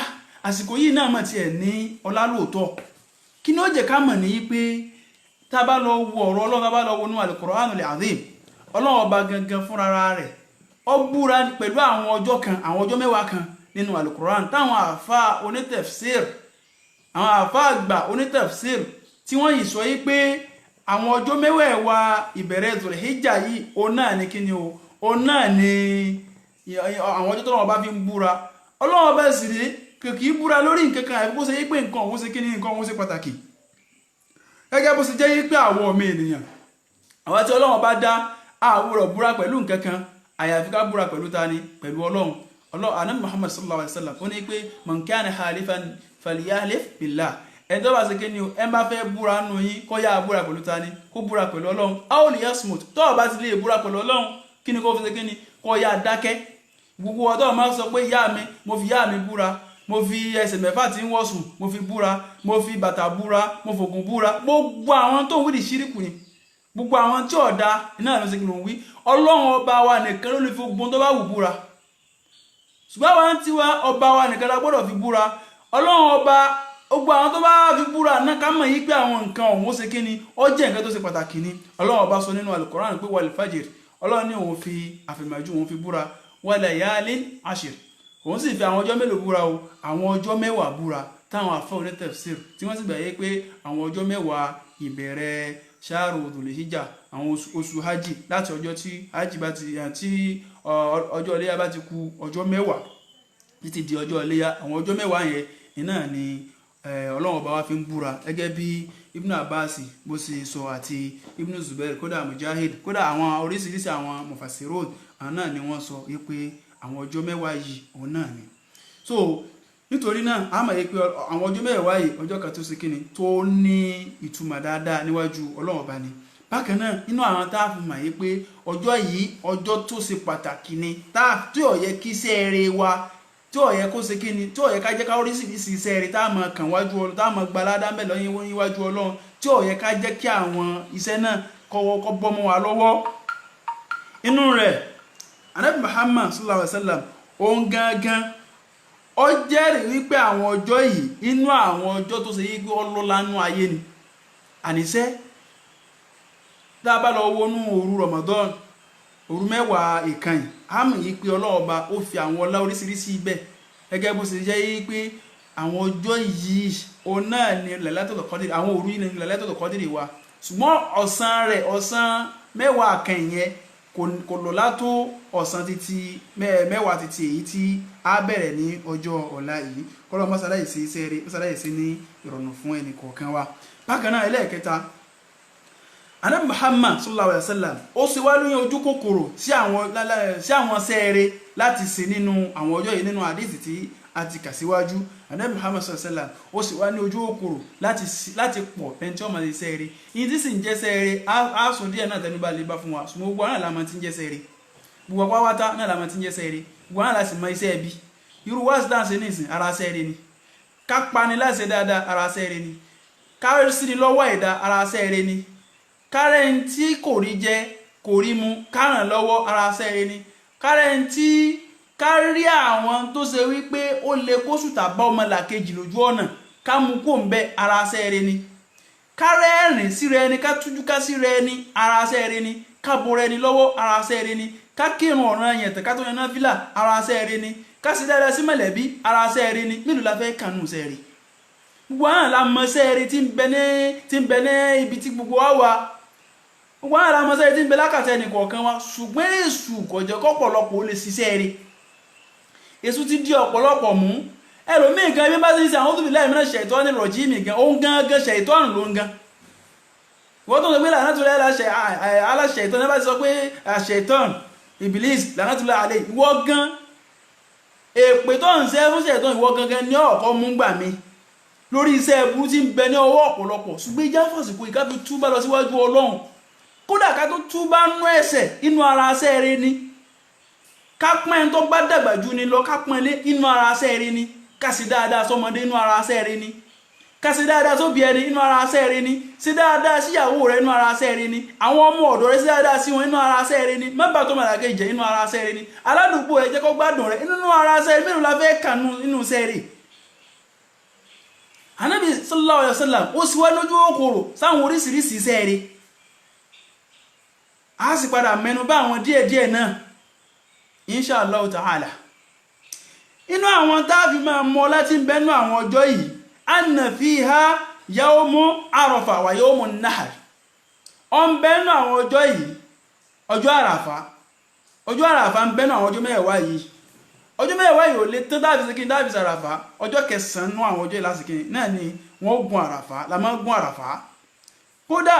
Speaker 2: àsìkò yìí náà mọ̀ tiẹ̀ ní ọlá lóòótọ́. Kí ni ó jẹ́ ká mọ̀ ní pé tá bá lọ wo ọ̀rọ̀ Ọlọ́run tá bá lọ wo nínú Al-Qur'anul Azim Ọlọ́run ọba gangan fúnra rẹ̀ ó búra pẹ̀lú àwọn ọjọ́ kan àwọn ọjọ́ mẹ́wàá kan nínú Al-Qur'an táwọn àfáà onítafsir àwọn àfáà àgbà onítafsir tí wọ́n yìí sọ yí pé àwọn ọjọ́ mẹ́wàá ìbẹ̀rẹ̀ Dhul-Hijjah yìí òun náà ní kíni o òun náà ní àwọn ọjọ́ tọ́lọ́run ọba fi ń búra. Ọlọ́run ọba sì rí kìí búra lórí nǹkan kan àfi bó ṣe yí pé nǹkan òun ṣe kíní nǹkan òun ṣe pàtàkì. Gẹ́gẹ́ bó ṣe jẹ́ yí pé àwọn ọmọ ènìyàn àwọn tí Ọlọ́run bá dá àwòrán búra pẹ̀lú nǹkan kan àyàfi ká búra pẹ̀lú tani pẹ̀lú Ọlọ́run. Ànábì Muhammad sallallahu alaihi wasallam ó ní pé man kana halifan falyahlif billah. Ẹni tó bá ṣe kíní o ẹ bá fẹ́ búra nù yín kó yá búra pẹ̀lú tani kó búra pẹ̀lú Ọlọ́run. aw liyasmut tó bá ti lè búra pẹ̀lú Ọlọ́run kíni kó fi ṣe kíní kó yá dákẹ́. Gbogbo ọ̀dọ́ máa sọ pé ìyá mi mo fi ìyá mi búra mo fi ẹsẹ̀ mẹ́fà tí ń wọ̀sùn mo fi búra mo fi bàtà búra mo fògùn búra. Gbogbo àwọn tó ń wí di ṣíríkù ni gbogbo àwọn tí ọ̀dà iná ló ṣe kí ló ń wí. Ọlọ́run ọba wa nìkan ló lè fi gbogbo tó bá wù búra. Ṣùgbọ́n àwọn tí wa ọba wa nìkan la gbọ́dọ̀ fi búra. Ọlọ́run ọba gbogbo àwọn tó bá fi búra náà ká mọ̀ yí pé àwọn nǹkan ọ̀hún ṣe kí ni ó jẹ́ nǹkan tó ṣe pàtàkì ni. Ọlọ́run ọba sọ nínú Al-Qur'an pé wal fajr Ọlọ́run ní òun fi àfẹ̀mọ́jú òun fi búra wa layalin ashir òun sì fi àwọn ọjọ́ mélòó búra o àwọn ọjọ́ mẹ́wàá búra táwọn àfáà onítafsir tí wọ́n sì gbà yé pé àwọn ọjọ́ mẹ́wàá ìbẹ̀rẹ̀ ṣáàrù Dhul-Hijjah àwọn oṣù hajj láti ọjọ́ tí hajj bá ti tí ọjọ́ iléyá bá ti kù ọjọ́ mẹ́wàá títí di ọjọ́ iléyá àwọn ọjọ́ mẹ́wàá yẹn iná ni Ọlọ́run ọba wa fi ń búra gẹ́gẹ́ bí Ibn Abbas bó ṣe sọ àti Ibn Zubair kódà Mujahid kódà àwọn oríṣiríṣi àwọn mufassirun àwọn náà ni wọ́n sọ wípé àwọn ọjọ́ mẹ́wàá yìí òun náà ni. So nítorí náà a mọ̀ pé àwọn ọjọ́ mẹ́wàá yìí ọjọ́ kan tó ṣe kíni tó ní ìtumọ̀ dáadáa níwájú Ọlọ́run ọba ni. Bákan náà nínú àwọn tá a fi mọ̀ pé ọjọ́ yìí ọjọ́ tó ṣe pàtàkì ni tí ó yẹ kí iṣẹ́ rere wa tí ó yẹ kó ṣe kíni tí ó yẹ ká jẹ́ ká oríṣiríṣi iṣẹ́ rere tá a mọ̀ kàn wájú Ọlọ́run tá a mọ̀ gbaládá mẹ́ lọ́yìn níwájú Ọlọ́run tí ó yẹ ká jẹ́ kí àwọn iṣẹ́ náà kọ́ bọ́ mọ́ wa lọ́wọ́. Inú rẹ̀ Ànábì Muhammad sallallahu alaihi wasallam òun gangan ó jẹ́rìí wípé àwọn ọjọ́ yìí inú àwọn ọjọ́ tó ṣe yí pé ọlọ́lá nú ayé ni. Àníṣẹ́ tá a bá lọ wọnú òru Ramadan òru mẹ́wàá ìkànnì àmì yìí pé Ọlọ́run Ọba ó fi àwọn ọlá oríṣiríṣi ibẹ̀ gẹ́gẹ́ bó ṣe jẹ́ yìí pé àwọn ọjọ́ yìí òun náà ni Lailatul Qadr àwọn òru yìí ni Lailatul Qadr wà ṣùgbọ́n ọ̀sán rẹ̀ ọ̀sán mẹ́wàá ìkànnì yẹn kò lọ látó ọ̀sán títí mẹ́wàá títí èyí tí a bẹ̀rẹ̀ ní ọjọ́ ọ̀la yìí kọ́lọ́ mọ́sálàyèsí iṣẹ́ rẹ̀ mọ́sálàyèsí ní ìrọ̀rùn fún ẹnì kọ̀ọ̀kan wa. bákan náà ẹlẹ́ẹ̀kẹta Ànábì Muhammad sallallahu alaihi wasallam ó sì wá lóyún ojú kòkòrò sí àwọn sẹ́ẹ̀rẹ̀ láti ṣe nínú àwọn ọjọ́ yìí nínú àdíìsì tí a ti kà síwájú. Ànábì Muhammad sallallahu alaihi wasallam ó sì wá ní ojú kòkòrò láti pọ̀ pẹ́ntí ọmọ lè sẹ́ẹ̀rẹ̀ yìí tí sì ń jẹ́ sẹ́ẹ̀rẹ̀ á sùn díẹ̀ náà tẹnubà lè bá fún wa ṣùgbọ́n gbogbo àwọn àlàmọ́ tí ń jẹ́ sẹ́ẹ̀rẹ̀ gbogbo apáwátá náà làmọ́ tí ń jẹ́ sẹ́ẹ̀rẹ̀ gbogbo àwọn àlàsì mọ iṣẹ́ ẹbí irú wáṣí dáǹsì ní ìsìn ara sẹ́ẹ̀rẹ̀ ni ká pani láṣẹ dáadáa ara sẹ́ẹ̀rẹ̀ ni ká sí ni lọ́wọ́ ẹ̀dá ara sẹ́ẹ̀rẹ̀ ni kárẹ̀ tí kò rí jẹ kò rí mu káràn lọ́wọ́ ara sẹ́ẹ̀rẹ̀ ni kárẹ̀ tí kárí àwọn tó ṣe wípé ó lè kó sùtà bá ọmọ làkejì lójú ọ̀nà ká mú kó ń bẹ ara sẹ́ẹ̀rẹ̀ ni kárẹ̀ rìn sí rẹ ni ká tújú ká sí rẹ ni ara sẹ́ẹ̀rẹ̀ ni ká bo rẹ ni lọ́wọ́ ara sẹ́ẹ̀rẹ̀ ni ká kírun ọ̀ràn yẹn tẹ̀ká tó yan náfìlà ara sẹ́ẹ̀rẹ̀ ni ká sì dáadáa sí mọ̀lẹ́bí ara sẹ́ẹ̀rẹ̀ ni mélòó la fẹ́ kànú sẹ́ẹ̀rẹ̀ gbogbo àwọn àlámọ sẹ́ẹ̀rẹ̀ tí ń bẹ ní ibi tí gbogbo wa wà gbogbo àwọn àlámọ sẹ́ẹ̀rẹ̀ tí ń bẹ lákàtà ẹnì kọ̀ọ̀kan wa ṣùgbọ́n èṣù kọ̀jọ́ kọ́pọ̀lọpọ̀ ó lè ṣiṣẹ́ rẹ̀ èṣù ti di ọ̀pọ̀lọpọ̀ mú ẹlòmíì gan bí bá ti ń ṣe àwọn tó fi láì mìíràn ṣẹ̀tọ́ ní rọ̀jí mi gan òun gangan ṣẹ̀tọ́ ló ń gan wọ́n tó sọ pé lànà tó lẹ́ aláṣẹ ìtọ́ ní bá ti sọ pé àṣẹ̀tọ́ Iblis lànà tó lẹ́ àlẹ́ ìwọ gan èpè tó ń ṣe fún ṣẹ̀tọ́ ìwọ gangan ní ọ̀kọ́ mú gbà mí lórí iṣẹ́ ẹbú tí ń bẹ ní ọwọ́ ọ̀pọ̀lọpọ̀ ṣùgbọ́n ìjà fọ̀sìkò ìká fi túbá lọ síwájú Ọlọ́run kódà ká tó túbá nú ẹ̀ṣẹ̀ inú ara sẹ́ẹ̀rẹ́ ni ká pẹ́ tó bá dàgbà jù ni lọ ká pẹ́ lé inú ara sẹ́ẹ̀rẹ́ ni ká sì dáadáa sọmọdé inú ara sẹ́ẹ̀rẹ́ ni ká sì dáadáa sóbi ẹni inú ara sẹ́ẹ̀rẹ́ ni sí dáadáa síyàwó rẹ inú ara sẹ́ẹ̀rẹ́ ni àwọn ọmọ ọ̀dọ̀ rẹ sí dáadáa sí wọn inú ara sẹ́ẹ̀rẹ́ ni mẹ́bàá tó màlàkè jẹ́ inú ara sẹ́ẹ̀rẹ́ ni aládùúgbò ẹ jẹ́ kó gbádùn rẹ inú ara sẹ́ẹ̀rẹ́ mélòó la fẹ́ kànú inú sẹ́ẹ̀rẹ́. Ànábì sallallahu alaihi wasallam ó sì wá lójú òkòrò sáwọn oríṣiríṣi sẹ́ẹ̀rẹ́ a sì padà mẹ́nu bá àwọn díẹ̀díẹ̀ náà inshallah ta'ala inú àwọn táàfi máa mọ́ láti ń bẹ́nu àwọn ọjọ́ yìí anna fiha yawmu Arafa wa yawmu nahar ọ ń bẹ́nu àwọn ọjọ́ yìí ọjọ́ àràfà ń bẹ́nu àwọn ọjọ́ mẹ́wàá yìí ọjọ́ mẹ́wàá yìí ò lè tán dáàfi síkí dáàfi sàràfà ọjọ́ kẹsàn-án àwọn ọjọ́ ìlàsìkí náà ni wọ́n gun àràfà la máa gun àràfà kódà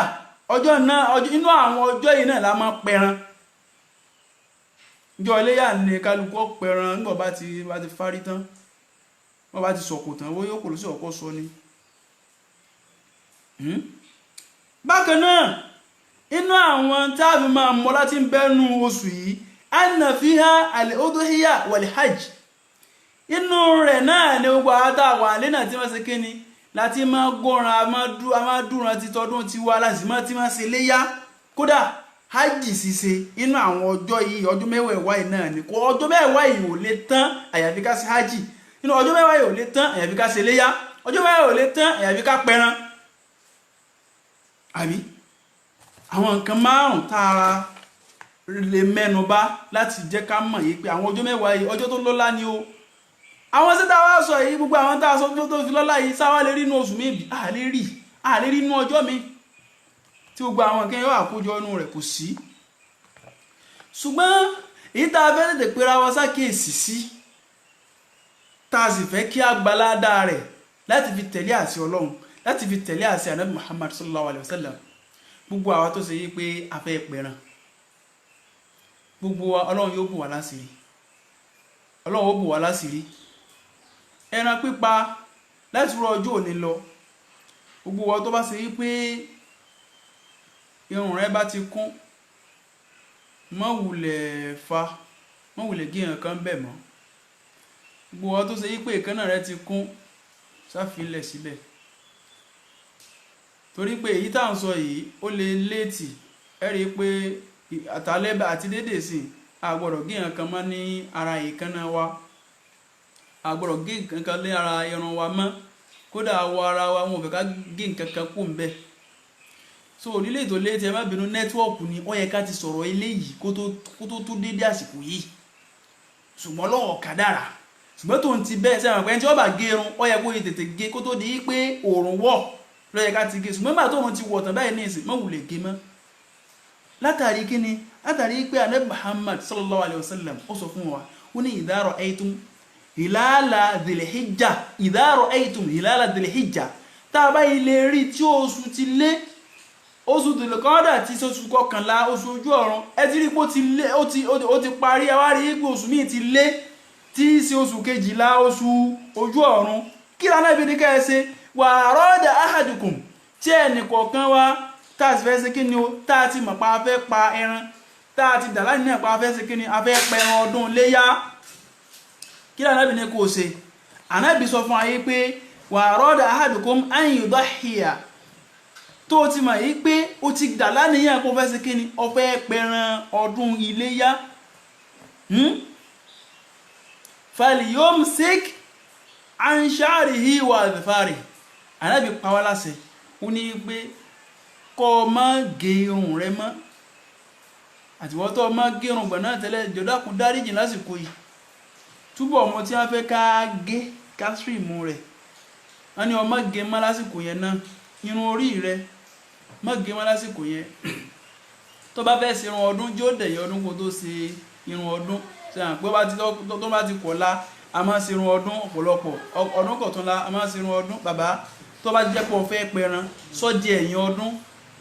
Speaker 2: ọjọ́ náà inú àwọn ọjọ́ yìí náà la máa pẹran ìjọ iléyà ní kálukú pẹran nígbà bá ti fárí tán wọ́n bá ti sọ̀kò tán owó yóò kò ló sí ọ̀kọ́ sọ ni. bákan náà inú àwọn táàbí máa mọ́ láti ń bẹ́nu oṣù yìí anna fiha al-udhiya wal-hajj inú rẹ̀ náà ni gbogbo àtàwọn àlẹ́ náà tí wọ́n ṣe kíni láti máa gbọ́ran a máa dúran ti tọdún tiwa láti máa ti máa ṣe léyá kódà hajj ṣíṣe inú àwọn ọjọ́ yìí ọjọ́ mẹ́wàá yìí náà ni kò ọjọ́ mẹ́wàá yìí ò lè tán àyàfi ká ṣe hajj inú ọjọ́ mẹ́wàá yìí ò lè tán àyàfi ká ṣe léyá ọjọ́ mẹ́wàá ò lè tán àyàfi ká pẹran àbí àwọn nǹkan márùn tá a lè mẹ́nu bà láti jẹ́ ká mọ̀ yìí pé àwọn ọjọ́ mẹ́wàá yìí ọjọ́ tó lọ́lá ni o àwọn sí tá a wá sọ yìí gbogbo àwọn tá a sọ tó fi lọ́lá yìí sáwá lè rí inú oṣù méjì a lè rí inú ọjọ́ mi tí gbogbo àwọn nǹkan yóò àkójọ inú rẹ̀ kò sí ṣùgbọ́n èyí tá a fẹ́ tètè pera wa sákèèsì sí tá a sì fẹ́ kí a gbaládá rẹ̀ láti fi tẹ̀lé àṣẹ Ọlọ́run láti fi tẹ̀lé àṣẹ Ànábì Muhammad sallallahu alaihi wasallam gbogbo àwa tó ṣe yí pé a fẹ́ pẹran gbogbo wa Ọlọ́run yóò bù wá láṣìírí Ọlọ́run ó bù wá láṣìírí ẹran pípa láti rọ ọjọ́ òní lọ gbogbo wa tó bá ṣe yí pé irun rẹ bá ti kún mọ́ wulẹ̀ gé nǹkan bẹ̀ mọ́ gbogbo wa tó ṣe yí pé ìkànnà rẹ ti kún sáfilẹ̀ síbẹ̀ torí pé èyí tá à ń sọ yìí ó lè léètì ẹ rí i pé àtàlẹ́bà àti dédè sí a gbọ́dọ̀ gé nǹkan mọ́ ní ara ìkànnà wa a gbọ́dọ̀ gé nǹkan lé ara irun wa mọ́ kódà awọ ara wa wọn ò fẹ́ ká gé nǹkan kan kú ń bẹ̀ so orílẹ̀ èdè létí ẹ má bínú nẹ́tíwọ́ọ̀kù ni ó yẹ ká ti sọ̀rọ̀ eléyìí kó tó dédé àsìkò yìí ṣùgbọ́n lọ́wọ́ kádàrá ṣùgbọ́n tó ń ti bẹ́ẹ̀ sẹ́wọ̀n pé tí wọ́n bá gé irun ó yẹ kó yẹ tètè gé kó tó di pé òòrùn wọ̀ ló yẹ ká ti gé ṣùgbọ́n nígbà tó òun ti wọ̀ tán báyìí ní ìsìn mọ́ wù lè gé mọ́ látàrí kíni látàrí pé Ànábì Muhammad sallallahu alayhi wa sallam ó sọ fún wa ó ní idha ra'aytum hilala dhil hijja tá a bá ilé rí tí oṣù ti lé oṣù Dhul-Qa'dah tí oṣù kọkànlá oṣù ojú ọ̀run ẹ ti rí pé ó ti parí ẹ wá rí pé oṣù míì ti lé tí í ṣe oṣù kejìlá oṣù ojú ọ̀run kí lánàá ibi ní ká ẹ ṣe wa arada ahadukum tí ẹnì kọ̀ọ̀kan wa tá a sì fẹ́ ṣe kí ni o tá a ti mọ̀ pa afẹ́ pa ẹran tá a ti dà láti náà pa afẹ́ ṣe kí ni afẹ́ pa ẹran ọdún léyá kí lánàá ibi ní kò ṣe Ànábì sọ fún ayé pé wa arada ahadukum an yudahhiya tó ti mọ̀ yí pé ó ti dà láníyàn kó fẹ́ ṣe kí ni ó fẹ́ pẹran ọdún iléyá falyumsik an sha'rihi wa adfarihi Ànábì pa wá láṣẹ ó ní pé kó má gé irun rẹ̀ mọ́ àtiwọ́ tó má gé irun gbọ̀n náà tẹ́lẹ̀ jọ̀dákun dáríjì lásìkò yìí túbọ̀ ọmọ tí wọ́n fẹ́ ká gé kásírìmù rẹ̀ wọ́n ní ó má gé mọ́ lásìkò yẹn náà irun orí rẹ̀ má gé mọ́ lásìkò yẹn tó bá fẹ́ ṣe irun ọdún jó dẹ̀yẹ ọdún kó tó ṣe irun ọdún ṣe hàn pé tó bá ti kọ̀la a máa ṣe irun ọdún ọ̀pọ̀lọpọ̀ ọdún kọ̀túnla a máa ṣe irun ọdún bàbá tó bá jẹ́ pé ó fẹ́ pẹran sọ́jì ẹ̀yìn ọdún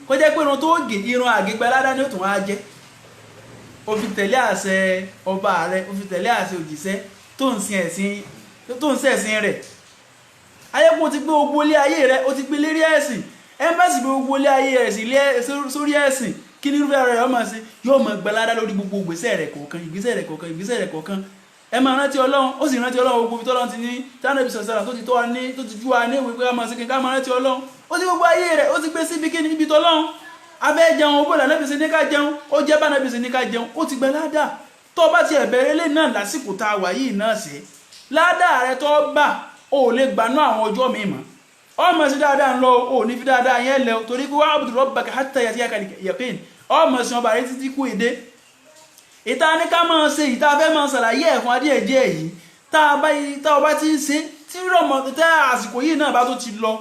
Speaker 2: kó jẹ́ pé irun tó gé irun àgégbá ládá ni ó tún wá jẹ́ ó fi tẹ̀lé àṣẹ ọba rẹ̀ ó fi tẹ̀lé àṣẹ òjìṣẹ́ tó ń ṣẹ̀sìn rẹ̀ ayẹ́pọ̀ ti gbé gbogbo ilé ayé rẹ̀ ó ti gbé lérí ẹ̀sìn ẹ́mbẹ́sì gbé gbogbo ilé ayé rẹ̀ sórí ẹ̀sìn kí ní irúfẹ́ rẹ̀ ọmọ sí yóò mọ̀ gbẹ́ládá lórí gbogbo ìgbésẹ̀ rẹ̀ kọ̀ọ̀kan ẹ máa rántí Ọlọ́run ó sì rántí Ọlọ́run gbogbo tọ́lọ́run ti ní tánàbí sọ̀sọ̀rọ̀ tó ti tọ́ wa ní tó ti jú wa ní ìwé pé ká máa sí kí ká máa rántí Ọlọ́run ó ti gbogbo ayé rẹ̀ ó ti gbé síbi kí níbi tọ́lọ́run abẹ́ jẹun owó lànàbí sí ní ká jẹun ó jẹ́ bánàbí sí ní ká jẹun ó ti gbẹ ládà tó bá ti ẹ̀bẹ̀rẹ̀ lé náà lásìkò tá a wà yìí náà sí ládà rẹ̀ tó bá ó lè gbanú àwọn ọjọ́ mi mọ́ ọmọ sí dáadáa ń lọ ò ní fi dáadáa yẹn lẹ torí pé wa'budu rabbaka hatta ya'tiyaka al-yaqin ọmọ sí ọba rẹ̀ títí kú èdè ìta ní ká máa ṣe ìta fẹ́ máa ṣàlàyé ẹ̀fún adíẹ̀díẹ̀ yìí tá a bá ti ń ṣe tí rọmọ tẹ́ àsìkò yìí náà bá tó ti lọ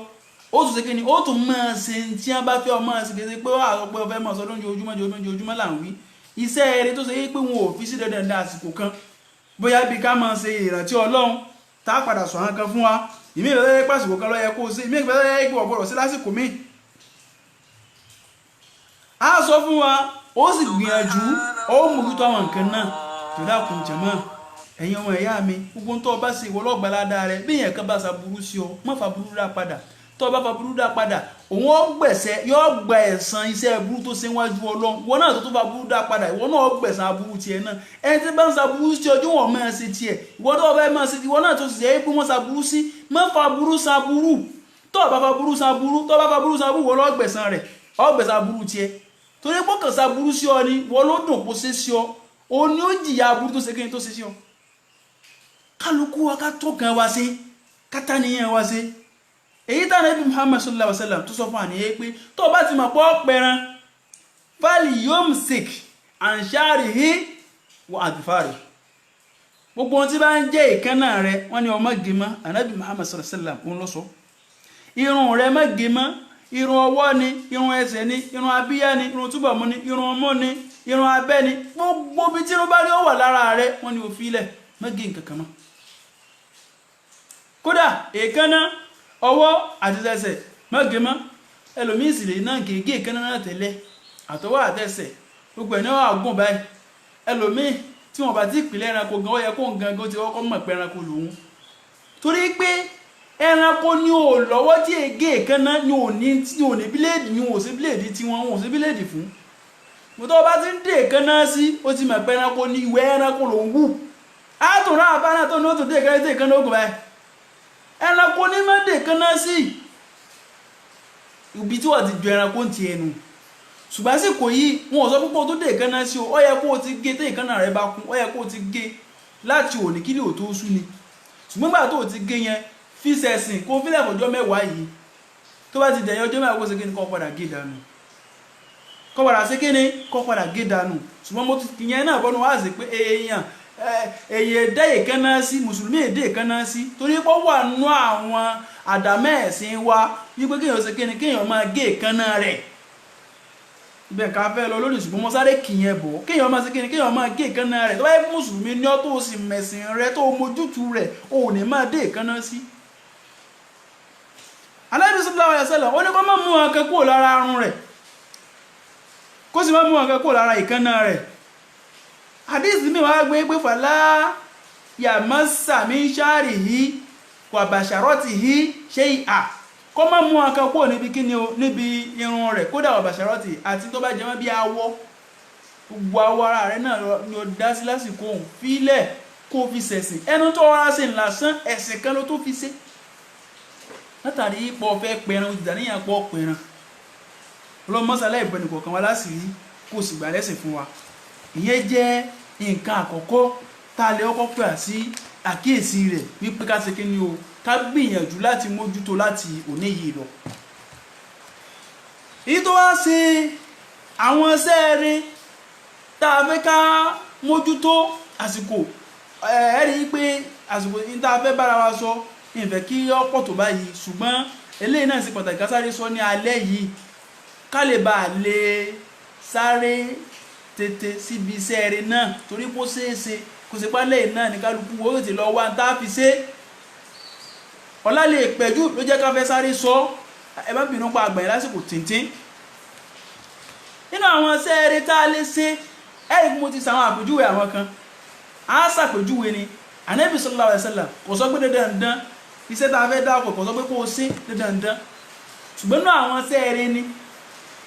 Speaker 2: ó tún ṣe kí ni ó tún máa ṣe tí wọ́n bá fẹ́ ọmọ ṣe kéde pé wọ́n àrọ́ pé ọfẹ́ máa sọ lójoojúmọ́ là ń wí iṣẹ́ eré tó ṣe yí pé wọn ò fi sí dandan àsìkò kan bóyá bí ká máa ṣe ìrántí Ọlọ́run tá a padà sọ àwọn kan fún wa ìmí ìfẹ́ pàṣípò kan ló yẹ kó o ṣe ìmí ìfẹ́ pé ọ̀gbọ̀rọ̀ sí lásìkò míì a sọ fún wa ó sì gbìyànjú ó mójútó àwọn nǹkan náà tó dákun jẹ̀mọ́ ẹ̀yin ọmọ ẹ̀yà mi gbogbo tó bá ṣe ìwọ lọ́gbà ládàá rẹ bí èèyàn kan bá ṣàbúrú sí ọ má fa burú dá padà tó bá fa burú dá padà òun ó gbẹ̀sẹ̀ yóò gba ẹ̀san iṣẹ́ burú tó ṣe wájú Ọlọ́run ìwọ náà tó fa burú dá padà ìwọ náà ó gbẹ̀san aburú tiẹ̀ náà ẹni tí bá ń ṣàbúrú sí ọjọ́ wọn máa ṣe tiẹ̀ ìwọ tó fẹ́ máa ṣe ìwọ náà tó ṣe é pé wọ́n ṣàbúrú sí má fa burú ṣàbúrú tó bá fa burú ṣàbúrú wọ́n lọ́ gbẹ̀san rẹ̀ ó gbẹ̀san aburú tiẹ̀ torí pé kàn ṣàbúrú sí ọ ni wọ́n ló dùn kó ṣe sí ọ o ní ó jìyà aburú tó ṣe kí n tó ṣe sí ọ kálukú wa ká tó kan wá sí kátà níyàn wá sí èyí tá Ànábì Muhammad sallallahu alaihi wasallam tó sọ fún àníyàn pé tó bá ti mọ̀ pọ́ pẹran falyumsik an sha'rihi wa adfarihi gbogbo ohun tí bá ń jẹ́ ìkánná rẹ wọ́n ní ọmọ gímọ́ Ànábì Muhammad sallallahu alaihi wasallam òun ló sọ irun rẹ má gímọ́ irun ọwọ́ ni irun ẹsẹ̀ ni irun abíyá ni irun túbọ̀mù ni irun ọmọ ni irun abẹ́ ni gbogbo bí tí irun bá rí ó wà lára rẹ wọ́n ní òfin ilẹ̀ má gé nǹkan kan mọ́ kódà èékánná ọwọ́ àti ẹsẹ̀ má gé mọ́ ẹlòmíì sì lè náà gé èékánná náà tẹ́lẹ̀ àtọwọ́ àtẹsẹ̀ gbogbo ẹ̀ ní wọ́n àgùn báyìí ẹlòmíì tí wọ́n bá ti ìpìlẹ̀ ẹranko gan ó yẹ kó gangan ti kọ́kọ́ mọ̀ pé ẹranko lòun torí pé ẹranko ni ò lọ́wọ́ tí ègé èékánná ni ò ní bíléèdì ni ò sí bíléèdì tí wọ́n ò sí bíléèdì fún mo tó bá ti ń dé èékánná sí ó ti mọ̀ pé ẹranko ni ìwé ẹranko ló ń wù á tún rán àbá náà tó ní ó tún dé èékánná ogun báyìí ẹranko ní má dé èékánná sí ibi tí wọ́n ti ju ẹranko ń ti ẹnu ṣùgbọ́n àsìkò yìí wọn ò sọ púpọ̀ tó dé èékánná sí o ó yẹ kó o ti gé té èékánná rẹ bá kún ó yẹ kó o ti gé láti òní kílì ò tó sú ni ṣùgbọ́n gbà tó o ti gé yẹn fi sẹ̀sìn kó fílẹ̀ fọjọ́ mẹ́wàá yìí tó bá ti dẹ̀yìn ọjọ́ mẹ́wàá kó ṣe kí ní kọ́ padà gé dànù kó padà sí kíni kó padà gé dànù ṣùgbọ́n mo ti yẹn náà bọ́nu wá sí pé èèyàn èyí dá èékánná sí mùsùlùmí èdè èékánná sí torí pé ó wà nú àwọn àdámẹ́ẹ̀sìn wa wípé kéèyàn ṣe kíni kéèyàn máa gé èékánná rẹ̀ ibẹ̀ ká fẹ́ lọ lórí ṣùgbọ́n mo sáré kìyẹn bọ̀ kéèyàn máa ṣe kíni kéèyàn máa gé èékánná rẹ̀ tó bá yẹ mùsùlùmí ní ọ́ tó sì mẹ̀sìn rẹ̀ tó mójútu rẹ̀ ò ní máa dé èékánná sí. Ànábì sallallahu alaihi wasallam ó ní kó má mú ọ̀kan kúrò lára arun rẹ̀ kó sì má mú ọ̀kan kúrò lára èékánná rẹ̀. Hadith mi wá gbé pé fàlá yamassa min sha'rihi wa basharatihi shay'a kó má mú ọ̀kan kúrò níbi kíni o níbi irun rẹ̀ kódà wa basharatihi àti tó bá jẹ mọ́ bí awọ gbogbo awọ ara rẹ̀ náà ni ó dá sí lásìkò òun fílẹ̀ kó fi ṣẹ̀sìn ẹnu tó wá sí lásán ẹ̀sìn kan ló tó fi ṣe látàrí ipò fẹ́ pẹran ìdàníyàn pọ̀ pẹran ọlọ́mọ́sálẹ̀ ìbẹ̀nì kọ̀ọ̀kan wá láṣìírí kò sì gbà lẹ́sìn fún wa ìyẹn jẹ́ nǹkan àkọ́kọ́ tá a lè kọ́kọ́ pè sí àkíyèsí rẹ̀ wípé ká ṣe kí ni o ká gbìyànjú láti mójútó láti òní yìí lọ. èyí tó wá ṣe àwọn sẹ́ẹ̀rẹ́ tá a fẹ́ ká mójútó àsìkò ẹ̀rí pé àsìkò ní tá a fẹ́ bára wa sọ ìfẹ́ kí ọ̀pọ̀ tó báyìí ṣùgbọ́n eléyìí náà ṣe pàtàkì ká sáré sọ ní alẹ́ yìí ká lè bá a lè sáré tètè síbi iṣẹ́ rẹ̀ náà torí kó ṣeéṣe kò sí pálẹ̀ náà ní kálukú owó tètè lọ wá tá a fi ṣe ọ̀la lè pẹ̀jù ló jẹ́ ká fẹ́ sáré sọ ẹ bá bínú pa àgbà yẹn lásìkò tìǹtìǹ nínú àwọn iṣẹ́ rẹ̀ tá a lè ṣe ẹ̀rí kí mo ti sàwọn àpèjúwe àwọn kan á ṣàpèjúwe ni Ànábì sallallahu alaihi wasallam kò sọ pé dandan iṣẹ́ tá a fẹ́ dáàpọ̀ kò sọ pé kó o ṣe dandan ṣùgbọ́n nínú àwọn iṣẹ́ rẹ̀ ni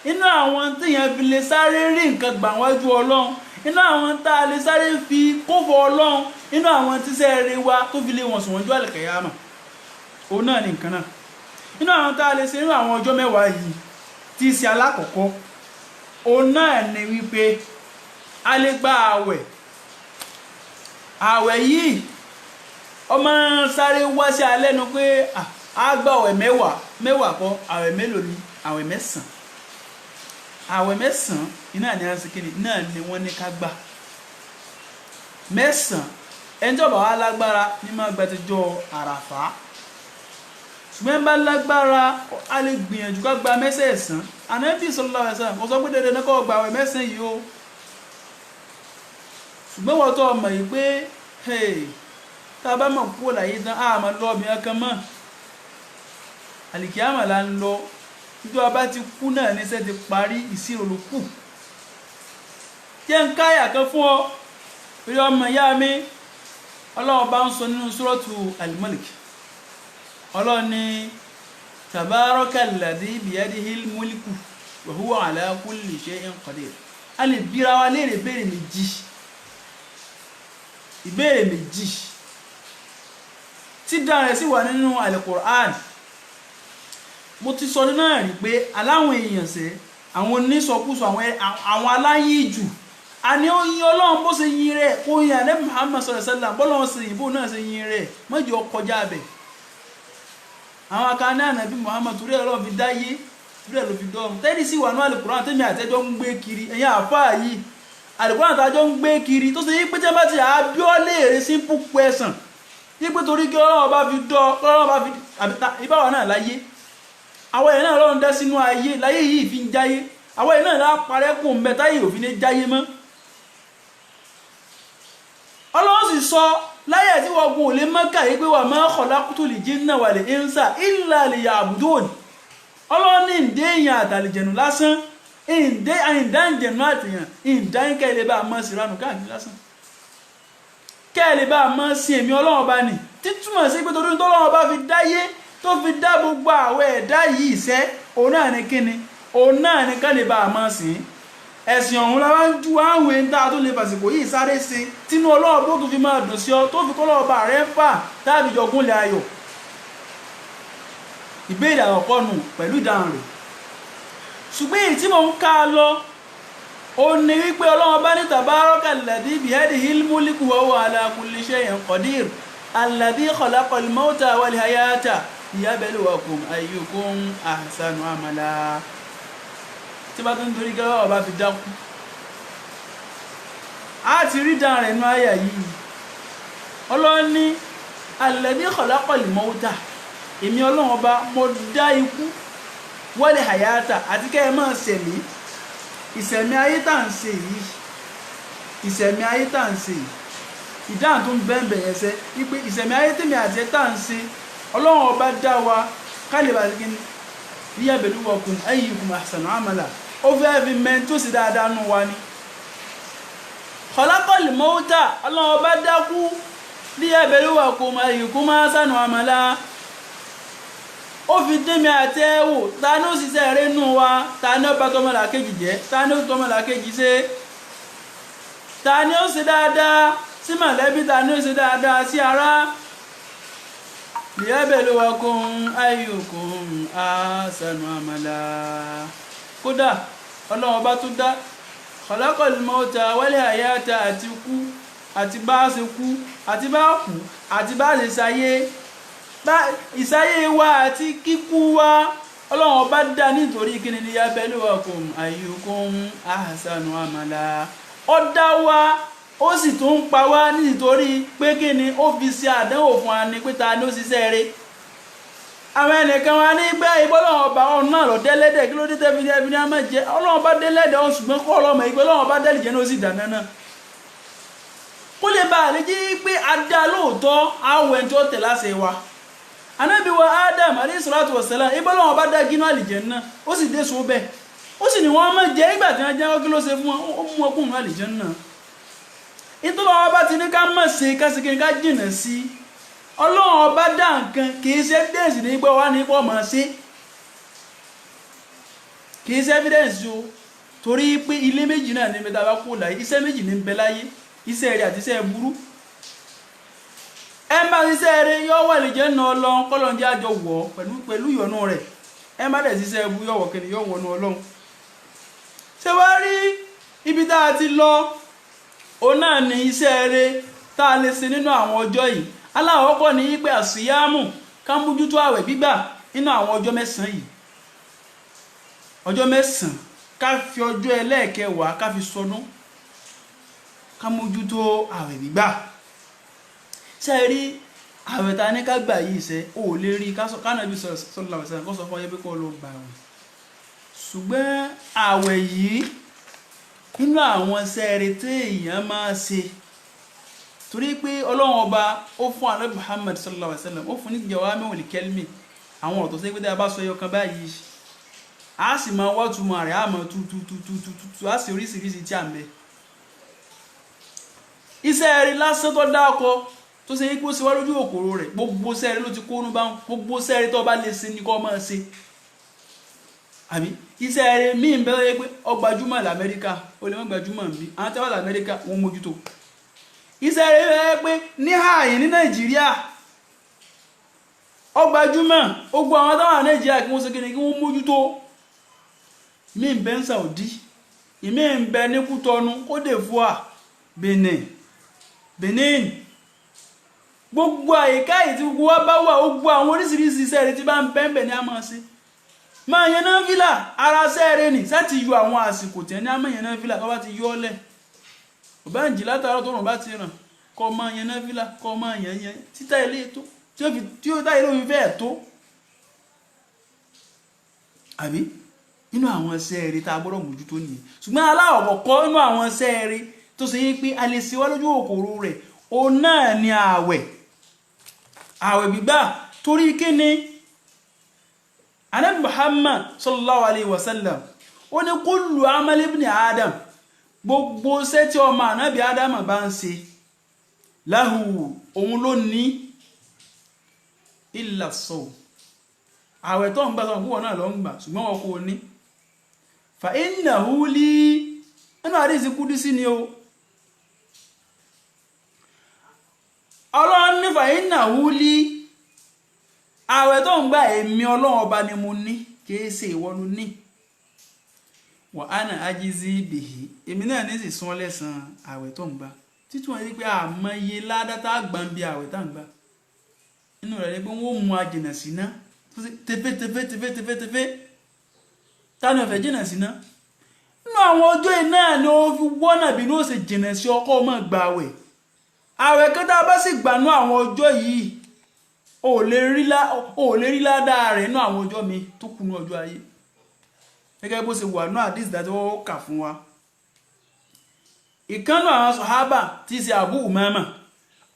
Speaker 2: inú àwọn tíyàn fi lè sáré rí nǹkan gbà wájú Ọlọ́run inú àwọn tá a lè sáré fi kófọ Ọlọ́run inú àwọn tíṣẹ́ rẹ̀ wa tó fi lè wọ̀n sùn wọ́njú àlùkìyámà òun náà ni nǹkan náà inú àwọn tá a lè ṣe nínú àwọn ọjọ́ mẹ́wàá yìí tí í ṣe alákọ̀ọ́kọ́ òun náà ni wípé a lè gba àwẹ̀ yìí ọmọ sáré wá sí alẹ́ nu pé a gba àwẹ̀ mẹ́wàá kọ́ àwẹ̀ mélòó ni àwẹ̀ mẹ́sàn-án àwẹ̀ mẹ́sàn-án iná ni a ṣe kíni náà ni wọ́n ní ká gbà mẹ́sàn-án ẹni tó bá wà lágbára ní máa gba tijọ́ àràfá ṣùgbọ́n bá lágbára a lè gbìyànjú ká gba mẹ́sẹ̀ẹ̀sán Ànábì sallallahu alaihi wasallam kò sọ pé dandan kó gba àwẹ̀ mẹ́sàn-án yìí o ṣùgbọ́n wọ́n tó ọmọ yìí pé tá a bá mọ̀ kúrò láyé tán a máa lọ ọbìnrin kan mọ́ àlìkíyàmà là ń lọ nítorí a bá ti kú náà níṣẹ́ ti parí ìṣirò ló kù jẹ́ ń káyà kan fún ọ rí ọmọ ìyá mi Ọlọ́run bá ń sọ nínú Suratu Al-Mulk Ọlọ́run ní Tabarakalladhi biyadihil mulku wa huwa ala kulli shay'in qadir a lè bíra wa léèrè ìbéèrè méjì tí dára sí wà nínú Al-Qur'an mo ti sọ náà rí pé aláwọn èèyàn ṣe àwọn onísọkúsọ àwọn aláyíjù a ní ó yìn Ọlọ́run bó ṣe yìn rẹ̀ kó yìn Ànábì Muhammad sallallahu alaihi wasallam bọ́lọ́run ṣe yìn bó náà ṣe yìn rẹ̀ mọ́jọ kọjá bẹ̀ àwọn akáná Ànábì Muhammad torí Ọlọ́run fi dáyé torí ẹ̀ ló fi dọ́run tẹ́lẹ̀ sí wà ní Al-Qur'an tẹ́mi àtẹ́jọ́ ń gbé kiri ẹ̀yìn àfáà yìí Al-Qur'an àtàjọ́ ń gbé kiri tó ṣe yí pé tẹ́ bá ti àbíọ́ léèrè simple question yí pé torí kí Ọlọ́run bá fi dọ́ Ọlọ́run bá fi ìbáwọ̀ náà láyé àwọn èèyàn náà lọ́run dá sínú ayé láyé yìí fi ń jáyé àwọn èèyàn náà láparẹ́ kò ń bẹ táyé òfin ní jáyé mọ́ Ọlọ́run sì sọ láyé tí wọ́n gun ò lè mọ́kà yí pé wà ma khalaqtul jinna wal insa illa liya'budun Ọlọ́run ní ìdé èèyàn àtàlìjẹ̀nù lásán ìdé àìdáǹjẹ̀nù àtìyàn ìdáyín kẹ́lẹ̀ bá mọ́ sí ránù káàkiri lásán kẹ́lẹ̀ bá mọ́ sí èmi Ọlọ́run bá ní títúmọ̀ sí pé torí tọ́lọ́run bá fi dáyé tó fi dá gbogbo àwẹ̀ ẹ̀dá yìí iṣẹ́ òun náà ní kíni òun náà ní ká lè bá a mọ́ sí ẹ̀sìn ọ̀hún la wá ń ju àwọn ẹ̀ńtà tó lè fàsìkò yìí sáré sí tínú Ọlọ́run bó tún fi máa dùn sí ọ tó fi kọ́lọ́ bá rẹ̀ ń fà táàbí jọgúnlẹ̀ ayọ̀ ìbéèrè àkọ́kọ́ nù pẹ̀lú ìdáhùn rẹ̀ ṣùgbọ́n èyí tí mò ń ká lọ ó ní wípé Ọlọ́run bá ní Tabarakalladhi biyadihil mulku wa huwa ala kulli shay'in qadir alladhi khalaqal mawta wal hayata liyabluwakum ayyukum ahsanu amala tí bá tó ń torí gẹ́gẹ́ ọba fi dákú a ti rí dáhùn rẹ̀ nú àyà yìí ọlọ́run ní alladhi khalaqal mauta èmi ọlọ́run ọba mo dá ikú wal hayata àti kẹ́ ẹ máa ṣẹ̀mí ìṣẹ̀mí ayé tá à ń ṣe yìí ìṣẹ̀mí ayé tá à ń ṣe yìí ìdáhùn tó ń bẹ́ẹ̀ yẹn sẹ́ wípé ìṣẹ̀mí ayé tèmi àti ẹ̀ tá à ń ṣe ọlọ́run ọba dá wa kálíbà sí kíni liyabluwakum ayyukum ahsanu amala ó fẹ́ fi mẹ́ntó sí dáadáa nù wa ni khalaqal mauta ọlọ́run ọba dákú liyabluwakum ayyukum ahsanu amala ó fi dẹ́mi àti ẹ̀wò ta ní ó ṣiṣẹ́ rẹ̀ nù wa ta ní ó bá tọmọlà kejì jẹ́ ta ní ó tọmọlà kejì ṣe ta ní ó ṣe dáadáa sí mọ̀lẹ́bí ta ní ó ṣe dáadáa sí ará liyabluwakum ayyukum ahsanu amala kódà ọlọ́run ọba tó dá khalaqal mauta wal hayata àti kú àti bá ṣe kú àti bá kú àti bá ṣe ṣayé ìsáyé wa àti kíkú wa ọlọ́run ọba dá nítorí kíni liyabluwakum ayyukum ahsanu amala ó dá wa ó sì tún ń pa wá nítorí pé kíni ó fi ṣe àdánwò fún wa ní pé ta ni ó ṣiṣẹ́ rẹ̀ àwọn ẹnìkan wa ní gbé ìbọ́lọ́run ọba ọ̀run náà lọ dẹ́lẹ́dẹ̀ kí ló dé tẹ́fi ní ẹbí ní àmọ́ jẹ́ ọlọ́run ọba dẹ́lẹ́dẹ̀ ọ̀hún ṣùgbọ́n kọ́ ọlọ́mọ ìgbẹ́ ọlọ́run ọba dẹ́lì jẹ́ ní ó sì dáná náà kó lè bá àlejò pé a dá lóòótọ́ àwọ̀ ẹni tó tẹ̀ láṣẹ wa Ànábì wa Adam alayhi salatu wassalam ìbọ́lọ́run ọba dá gínú àlìjẹ́nnà ó sì dé so bẹ́ẹ̀ ó sì ní wọ́n máa jẹ́ ìgbà tí wọ́n jẹ́ kí ló ṣe fún wọn ó mú ọkùnrin àlìjẹ́nnà nítorí wọn bá ti ní ká mọ̀ sí kásìkiri ká jìnà sí ọlọ́run ọba dá nǹkan kìí ṣe evidence ní gbọ́ wá ní pọ̀ mọ̀ sí kìí ṣe evidence o torí pé ilé méjì náà ní mẹ́ta bá kú láyé iṣẹ́ méjì ní bẹ láyé iṣẹ́ rẹ̀ àti iṣẹ́ burú ẹ bá iṣẹ́ rẹ̀ yọ wà lè jẹ́ nà ọlọ́run kọ́lọ́n jẹ́ àjọ wọ̀ pẹ̀lú ìyọnu rẹ̀ ẹ má dẹ̀ ṣiṣẹ́ burú yọ̀wọ̀ kẹ́ni yọ̀ wọnú ọlọ́run ṣé wá rí ibi tá a ti lọ òun náà ní iṣẹ́ rẹ̀ tá a lè ṣe nínú àwọn ọjọ́ yìí aláwọ̀kọ́ ní pé àṣìyámù ká mójútó àwẹ̀ gbígbà nínú àwọn ọjọ́ mẹ́sàn-án yìí ọjọ́ mẹ́sàn-án ká fi ọjọ́ ẹlẹ́ẹ̀kẹwàá ká fi sọdún ká mójútó àwẹ̀ gbígbà ṣe rí àwẹ̀ ta ní ká gbà yìí ṣe ó lè rí kánàbí sallallahu alaihi wasallam kó sọ fún ọyẹ́ pé kó lọ gbà àwẹ̀ ṣùgbọ́n àwẹ̀ yìí nínú àwọn sẹ́ẹ̀rẹ̀ tí èèyàn máa ṣe torí pé ọlọ́run ọba ó fún Ànábì Muhammad sallallahu alaihi wasallam ó fún ní jawami'ul kalimi àwọn ọ̀tọ̀ sí pé tí a bá sọ ẹyọ kan báyìí a sì máa wá túmọ̀ rẹ̀ a máa tú a sì oríṣiríṣi tí a ń bẹ iṣẹ́ rẹ̀ lásán tó dákọ tó ṣe yípo sí wá lójú òkòrò rẹ̀ gbogbo sẹ́ẹ̀rẹ̀ ló ti kónú bá gbogbo sẹ́ẹ̀rẹ̀ tó bá lè ṣe ní kó máa ṣe àbí iṣẹ́ rẹ̀ míì ń bẹ́ẹ̀ pé ó gbajúmọ̀ l'Amẹ́ríkà ó lè má gbajúmọ̀ bí àwọn tẹ́wà l'Amẹ́ríkà wọ́n mójútó iṣẹ́ rẹ̀ bẹ́ẹ̀ pé ní ààyè ní Nàìjíríà ó gbajúmọ̀ ó gbọ́ àwọn táwọn Nàìjíríà kí wọ́n ṣe kíni kí wọ́n mójútó míì ń bẹ ní Saudi ìmí ń bẹ ní Kútọnù Côte d'Ivoire Benin gbogbo àyíká yìí tí gbogbo wa bá wà ó gbọ́ àwọn oríṣiríṣi iṣẹ́ rẹ̀ tí bá ń bẹ́ẹ̀ ní a máa ṣe máa yẹn náà fílà ara sẹ́ẹ̀rẹ́ nì sáti yọ àwọn àsìkò tí ẹni àmọ́ yẹn náà fílà kọ́ bá ti yọ ọ́lẹ̀ ọ̀bá ń jì látàrọ́ tó rùn bá ti ràn kọ́ máa yẹn náà fílà kọ́ máa yẹn títà ilé tó tí ó táyé lómi fẹ́ẹ̀ tó àbí nínú àwọn sẹ́ẹ̀rẹ́ tá a gbọ́dọ̀ mójútó nìyẹn ṣùgbọ́n aláwọ̀ kọ́ nínú àwọn sẹ́ẹ̀rẹ́ tó ṣe yí pé a lè ṣe wá lójú òkòrò rẹ̀ òun náà ni ààwẹ̀ gbígbà torí kíni Ànábì Muhammad sallallahu alaihi wasallam ó ní kullu amali ibn Adam gbogbo ṣẹ́ tí ọmọ Ànábì Adam bá ń ṣe lahu òun ló ní illa sawm àwẹ̀ tó ń gbà sọ́wọ́n púpọ̀ náà lọ ń gbà ṣùgbọ́n wọn kò ní fa innahu li nínú àdísí kúdísí ni o ọlọ́run ní fa innahu li àwẹ̀ tó ń gbà èmi ọlọ́run ọba ni mo ní kìí ṣe ìwọ ló ní wa ana ajizi bihi èmi náà ní sì sún lẹ́san àwẹ̀ tó ń gbà títún wọn rí pé àmọye ládátá àgbà ń bí àwẹ̀ tá ń gbà inú rẹ̀ ni pé wọ́n mú ajìnà síná tẹfẹ́tẹfẹ́tẹfẹ́tẹfẹ́ tánà ọ̀fẹ́ jìnà síná nínú àwọn ọjọ́ yìí náà ni ó fi wọ́nà bí ní ó ṣe jìnà sí ọkọ ọmọ gbà àwẹ̀ kan tá a bá sì gbà nú àwọn ọjọ́ yìí ò lè rí ládàá rẹ̀ nú àwọn ọjọ́ mi tó kù nú ọjọ́ ayé gẹ́gẹ́ bó ṣe wà nú àdìs dájọ́ ó kà fún wa. ìkànnù àwọn sàhábà tí í ṣe Abu Umama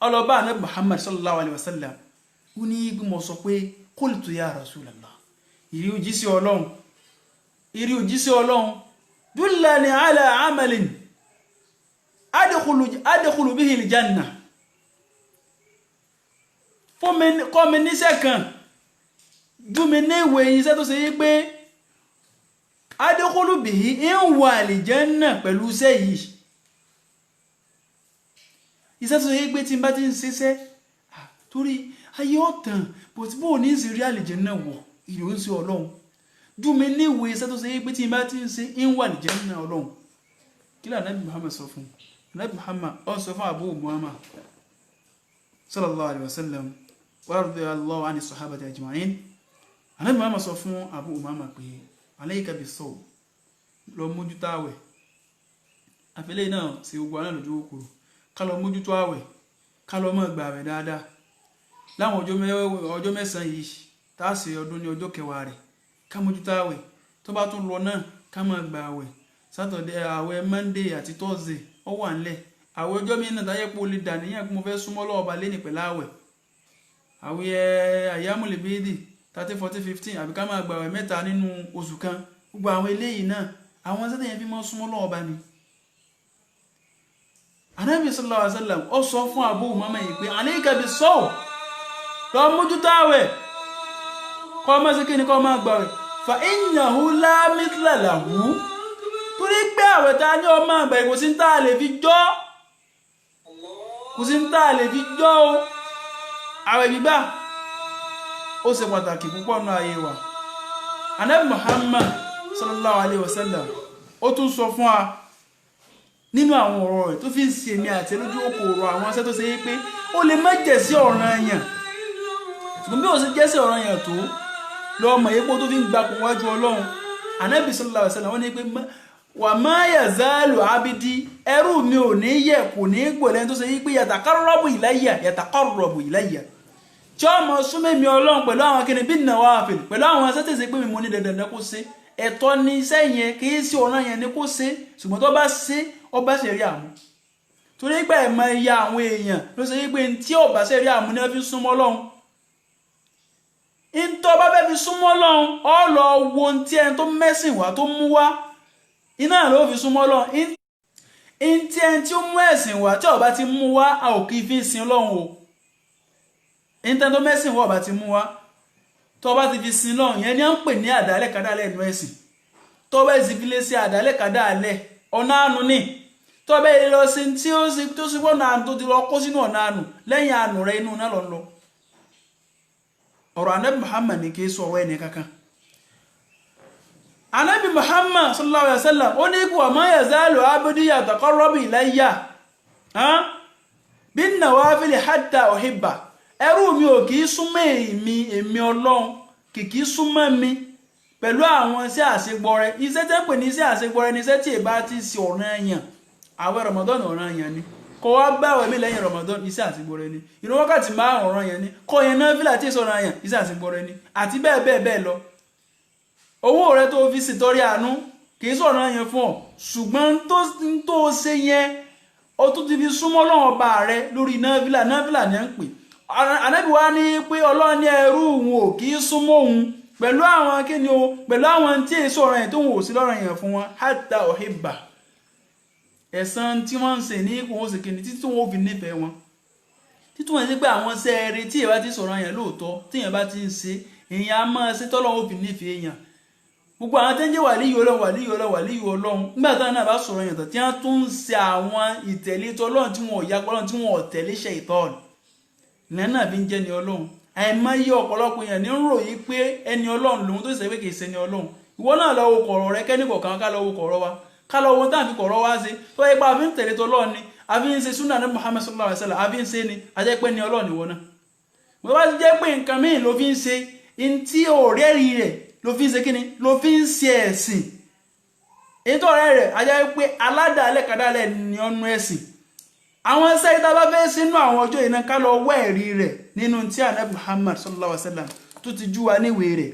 Speaker 2: ọlọ́ba ànábì Muhammad sallallahu alayhi wa sallam ó ní bí mo sọ pé qultu ya Rasulallah ìrí òjíṣẹ́ ọlọ́run dullani ala amalin adkhulu bihi aljanna kọ́ mi níṣẹ́ kan dùn mi ní ìwé iṣẹ́ tó ṣe yí pé adkhulu bihi ń wọ aljanna pẹ̀lú iṣẹ́ yìí iṣẹ́ tó ṣe yí pé tí n bá ti ń ṣiṣẹ́ torí ayé ọ̀tàn bó ti bó ní ìsìrí aljanna wọ̀ ìròyìn sí ọlọ́run dùn mi ní ìwé iṣẹ́ tó ṣe yí pé tí n bá ti ń ṣe ń wọ aljanna ọlọ́run kí lóò Ànábì Muhammad sọ fún Ànábì Muhammad ó sọ fún Abu Umama sallallahu alaihi wasallam wa radiyallahu anhi sahabati ajma'in. Ànábì Muhammad sọ fún Abu Umama pé alayka bis-sawm lọ mójútó àwẹ̀ àfẹ́lẹ́ náà sí gbogbo aná lójú òkúrò ká lọ mójútó àwẹ̀ ká lọ mọ́ gbà àwẹ̀ dáadáa láwọn ọjọ́ mẹ́sàn-án yìí tá a ṣe ọdún ní ọjọ́ kẹwàá rẹ̀ ká mójútó àwẹ̀ tó bá tún lọ náà ká mọ́ gbà àwẹ̀ Saturday àwẹ̀ Monday àti Thursday ó wà ńlẹ̀ àwẹ̀ ọjọ́ mi náà táyé pé o lè dà níyàn pé mo fẹ́ súnmọ́ lọ́wọ́ ọba lẹ́nì pẹ̀lú àwẹ̀ àyámúlẹ̀ bíìdì 30 40 15 àbí ká máa gbà àwẹ̀ mẹ́ta nínú oṣù kan gbogbo àwọn eléyìí náà àwọn sẹ́tẹ̀ yẹn fi mọ́ súnmọ́ lọ́wọ́ ọba ni. Ànábì sallallahu alaihi wasallam ó sọ fún Abu Umama yìí pé alayka bis-sawm lọ mójútó àwẹ̀ kọ́ máa ṣe kí ni kọ́ máa gbà àwẹ̀ fa innahu la mithla lahu torí pé àwẹ̀ ta ní ọmọ àgbà kò sí ń tà lè fi jọ́ o àwẹ̀ gbígbà ó ṣe pàtàkì púpọ̀ náà ayé wa. Ànábì Muhammad sallallahu alaihi wasallam ó tún sọ fún wa nínú àwọn ọ̀rọ̀ rẹ̀ tó fi ń ṣe ní àti lójú òkòrò àwọn aṣẹ́ tó ṣe yí pé ó lè má jẹ́ sí ọ̀ranyàn ṣùgbọ́n bí ó ṣe jẹ́ sí ọ̀ranyàn tó lọ́mọ epo tó fi ń gbapò wájú Ọlọ́run. Ànábì sallallahu alaihi wasallam wọ́n ní pé wà má yazalu abidi ẹrú mi ò ní yẹ kò ní gbòlẹ́ tó ṣe yí pé yataqarrabu ilayya tí ó mọ̀ súnmọ́ mi Ọlọ́run pẹ̀lú àwọn kíni bí nawafil pẹ̀lú àwọn aṣẹ́ tẹ̀sí pé mi mo ní dandan kó ṣe ẹ̀tọ́ ní iṣẹ́ yẹn kì í sí ọ̀ranyàn ni kó ṣe ṣùgbọ́n tó bá ṣe ọba ṣe rí àmú torí pé ẹ̀mọ iye àwọn èèyàn ló ṣe wípé tí ọba ṣe rí àmú ní wọ́n fi súnmọ́ Ọlọ́run ń tọ́ bá fẹ́ fi súnmọ́ Ọlọ́run ọ lọ wo tí ẹni tó mẹ́sìn wá tó mú wá iná ló fi súnmọ́ Ọlọ́run ń tí ẹni tí ó mú ẹ̀sìn wá tí ọba ti mú wá a ò kì í fi sin Ọlọ́run o ń tẹ́ tó mẹ́sìn wá ọba ti mú wá tó bá ti fi sin Ọlọ́run yẹn ni à ń pè ní àdálẹ̀ kádàlẹ̀ ẹnu ẹ̀sìn tó bá ti fi lé sí àdálẹ̀ kádàlẹ̀ ọ̀nà àánú ni tó bẹ́ẹ̀ lọ sí tí ó sì tó sì wọ́n náà tó ti lọ kó sínú ọ̀nà àánú lẹ́yìn àánú rẹ̀ inú náà lọ. ọ̀rọ̀ Ànábì Muhammad ní kí sọ̀rọ̀ ẹni kankan. Ànábì Muhammad sallallahu alaihi wasallam ó ní kí wa ma yazalu abdi yataqarrabu ilayya bin nawafil hatta uhibba ẹrú mi ò kì í súnmọ́ èmi Ọlọ́run kì í súnmọ́ mi pẹ̀lú àwọn iṣẹ́ àṣegbọrẹ iṣẹ́ tẹ́ pè ní iṣẹ́ àṣegbọrẹ ní iṣẹ́ tí ìbá ti ṣe ọ̀ranyàn àwẹ̀ Ramadan ọ̀ranyàn ni kó wá gbààwẹ̀ mi lẹ́yìn Ramadan iṣẹ́ àṣegbọrẹ ni ìrun wákàtí 5 ọ̀ranyàn ni kó yẹn náfílà tí ìṣọ̀ranyàn iṣẹ́ àṣegbọrẹ ni àti bẹ́ẹ̀ lọ. owó rẹ tó fi ṣètọrẹ àánú kì í ṣọ̀ranyàn fún ọ ṣùgbọ́n tó ṣe yẹn ó tún ti fi súnmọ́ Ọlọ́run ọba rẹ lórí náfílà ni à ń pè. Ànábì wa ní pé Ọlọ́run ní ẹrú òun ò kì í súnmọ́ òun pẹ̀lú àwọn kíni o pẹ̀lú àwọn tí èso ọ̀rọ̀ yẹn tó ń wò sí lọ́rọ̀ yẹn fún wọn hatta uhibba ẹ̀san tí wọ́n ń ṣe ní ipò wọn sì kíni títí wọn ò fi nífẹ̀ẹ́ wọn títí wọn sí pé àwọn sẹ́ẹ̀rẹ̀ tí èèyàn bá ti sọ̀rọ̀ yẹn lóòótọ́ tí èèyàn bá ti ń ṣe èèyàn á máa ṣe tọ́lọ́ wọn ò fi nífẹ̀ẹ́ èèyàn gbogbo àwọn tó ń jẹ́ wàlíyù Ọlọ́run nígbà táwọn náà bá sọ̀rọ̀ yẹn tán tí wọ́n tún ń ṣe àwọn ìtẹ̀lé tọ́lọ́run tí wọn ò yá Ọlọ́run tí wọn ò tẹ̀lé ṣẹ̀tánì ìyẹn náà fi ń jẹ́ ni Ọlọ́run àìmọye ọ̀pọ̀lọpọ̀ èèyàn ní ń ròyìn pé ẹni Ọlọ́run lòun tó ṣe pé kì í ṣe ni Ọlọ́run ìwọ náà lọ wo kọ̀rọ̀ rẹ kẹ́nìkọ̀ kan ká lọ wo kọ̀rọ̀ wa ká lọ wo táà fi kọ̀rọ̀ wa ṣe tó yẹ pé àfi ń tẹ̀lé tó Ọlọ́run ni àfi ń ṣe súnà ní Muhammad sallallahu alaihi wasallam àfi ń ṣe ni ajẹ́ pé ni Ọlọ́run ìwọ náà mo bá ti jẹ́ pé nǹkan míì ló fi ń ṣe in tí òrẹ́rì rẹ̀ ló fi ń ṣe kíni ló fi ń ṣe ẹ̀sìn èyí tó ọ̀rẹ́ rẹ̀ ajá pé aládàálẹ̀ kádàálẹ̀ ní ọ̀nà ẹ̀sìn àwọn ẹsẹ̀ ìta bá fẹ́ sínú àwọn ọjọ́ yìí náà ká lọ wá ẹ̀rí rẹ̀ nínú tí Ànábì Muhammad sallallahu alaihi wasallam tó ti jú wa níwèé rẹ̀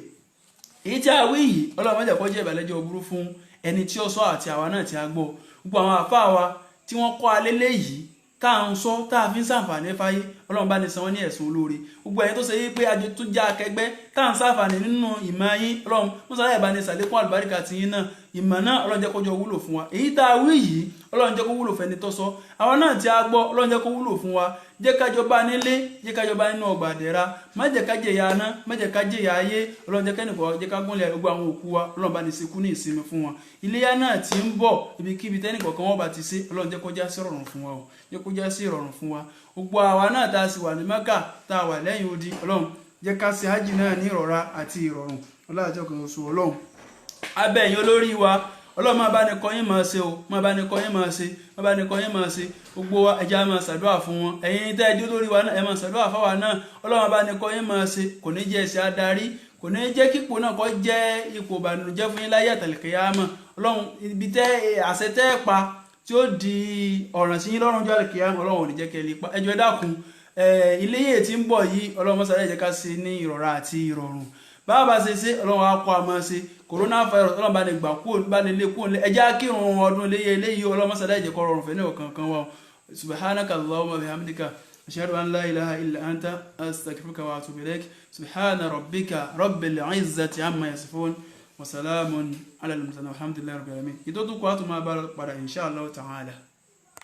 Speaker 2: èyí tí a wí yìí Ọlọ́run má jẹ́ kó jẹ́ ìbàlẹ́jọ́ burú fún ẹni tí ó sọ àti àwa náà tí a gbọ́ gbogbo àwọn àfáà wa tí wọ́n kọ́ alélé yìí tá à ń sọ tá a fi ń ṣàǹfààní fáyé Ọlọ́run bá ní san wọ́n ní ẹ̀sùn olóore gbogbo ẹ̀yin tó ṣe yí pé àjọ tó já akẹgbẹ́ tá à ń ṣàǹfààní nínú ìmọ̀ yín Ọlọ́run mọ́sálà ìbáni ṣàlékún àlùbáríkà tí yín náà ìmọ̀ náà Ọlọ́run jẹ́ kó jọ wúlò fún wa èyí tá a wí yìí Ọlọ́run jẹ́ kó wúlò fẹ́ni tó sọ àwọn náà tí a gbọ́ Ọlọ́run jẹ́ kó wúlò fún wa jẹ́ ká jọba nílé jẹ́ ká jọba nínú ọgbà àdẹ̀ra má jẹ́ ká jẹ̀yà aná má jẹ́ ká jẹ̀yà ayé Ọlọ́run jẹ́ kẹ́nìkan jẹ́ ká gúnlẹ̀ gbogbo àwọn òkú wa Ọlọ́run bá ní ṣekú ní ìsinmi fún wọn iléyá náà tí ń bọ̀ ibikíbi tẹ́nìkọ̀ọ̀kan wọ́n bá ti ṣe Ọlọ́run jẹ́ kó já sí ìrọ̀rùn fún wa o jẹ́ kó já sí ìrọ̀rùn fún wa gbogbo àwa náà tá a sì wà ní Mẹ́kà tá a wà lẹ́yìn odi Ọlọ́run jẹ́ ká ṣe hájì náà ní ìrọ̀ra àti ìrọ̀rùn ọlọ́àjọ kan oṣù Ọlọ́run abẹ́yìn olórí wa Ọlọ́run máa bá ní kọyín máa ṣe o máa bá ní kọyín máa ṣe máa bá ní kọyín máa ṣe gbogbo ẹja máa ṣàdúrà fún wọn ẹ̀yin tẹ́ ẹjọ́ lórí wa náà ẹ máa ṣàdúrà fáwa náà Ọlọ́run máa bá ní kọyín máa ṣe kò ní jẹ́ ẹ̀ṣẹ̀ adarí kò ní jẹ́ kípò náà kó jẹ́ ipò ìbànújẹ́ fún yín láyé àtàlẹ̀kẹ́yàmọ̀ Ọlọ́run ibi tẹ́ àṣẹ tẹ́ pa tí ó di ọ̀ràn sí yín lọ́rùn jọ́ àlẹ̀kẹ́yàmọ̀ Ọlọ́run ò ní jẹ́ kẹ́ lè pa ẹjọ́ dákun iléyè tí ń bọ̀ yìí Ọlọ́run mọ́sálẹ̀ jẹ́ ká ṣe ní ìrọ̀rà àti ìrọ̀rùn báwa ṣe ṣe Ọlọ́run á kọ́ àmọ́ ṣe coronavirus Ọlọ́run bá ní gbà kúrò bá ní lé kúrò ẹjá kírun ọdún eléyìí Ọlọ́run mọ́sálẹ̀ jẹ́ kó rọrùn fẹ́ ní ọ̀kankan wa subhanaka Allahumma bihamdika ashhadu an la ilaha illa anta astaghfiruka wa atubu ilaik subhana rabbika rabbil izzati amma yasifun wa salamun ala al-mursalin walhamdulillahi rabbil alamin ìtọ́tù kọ́ àtúmọ̀ abára padà insha Allah ta'ala.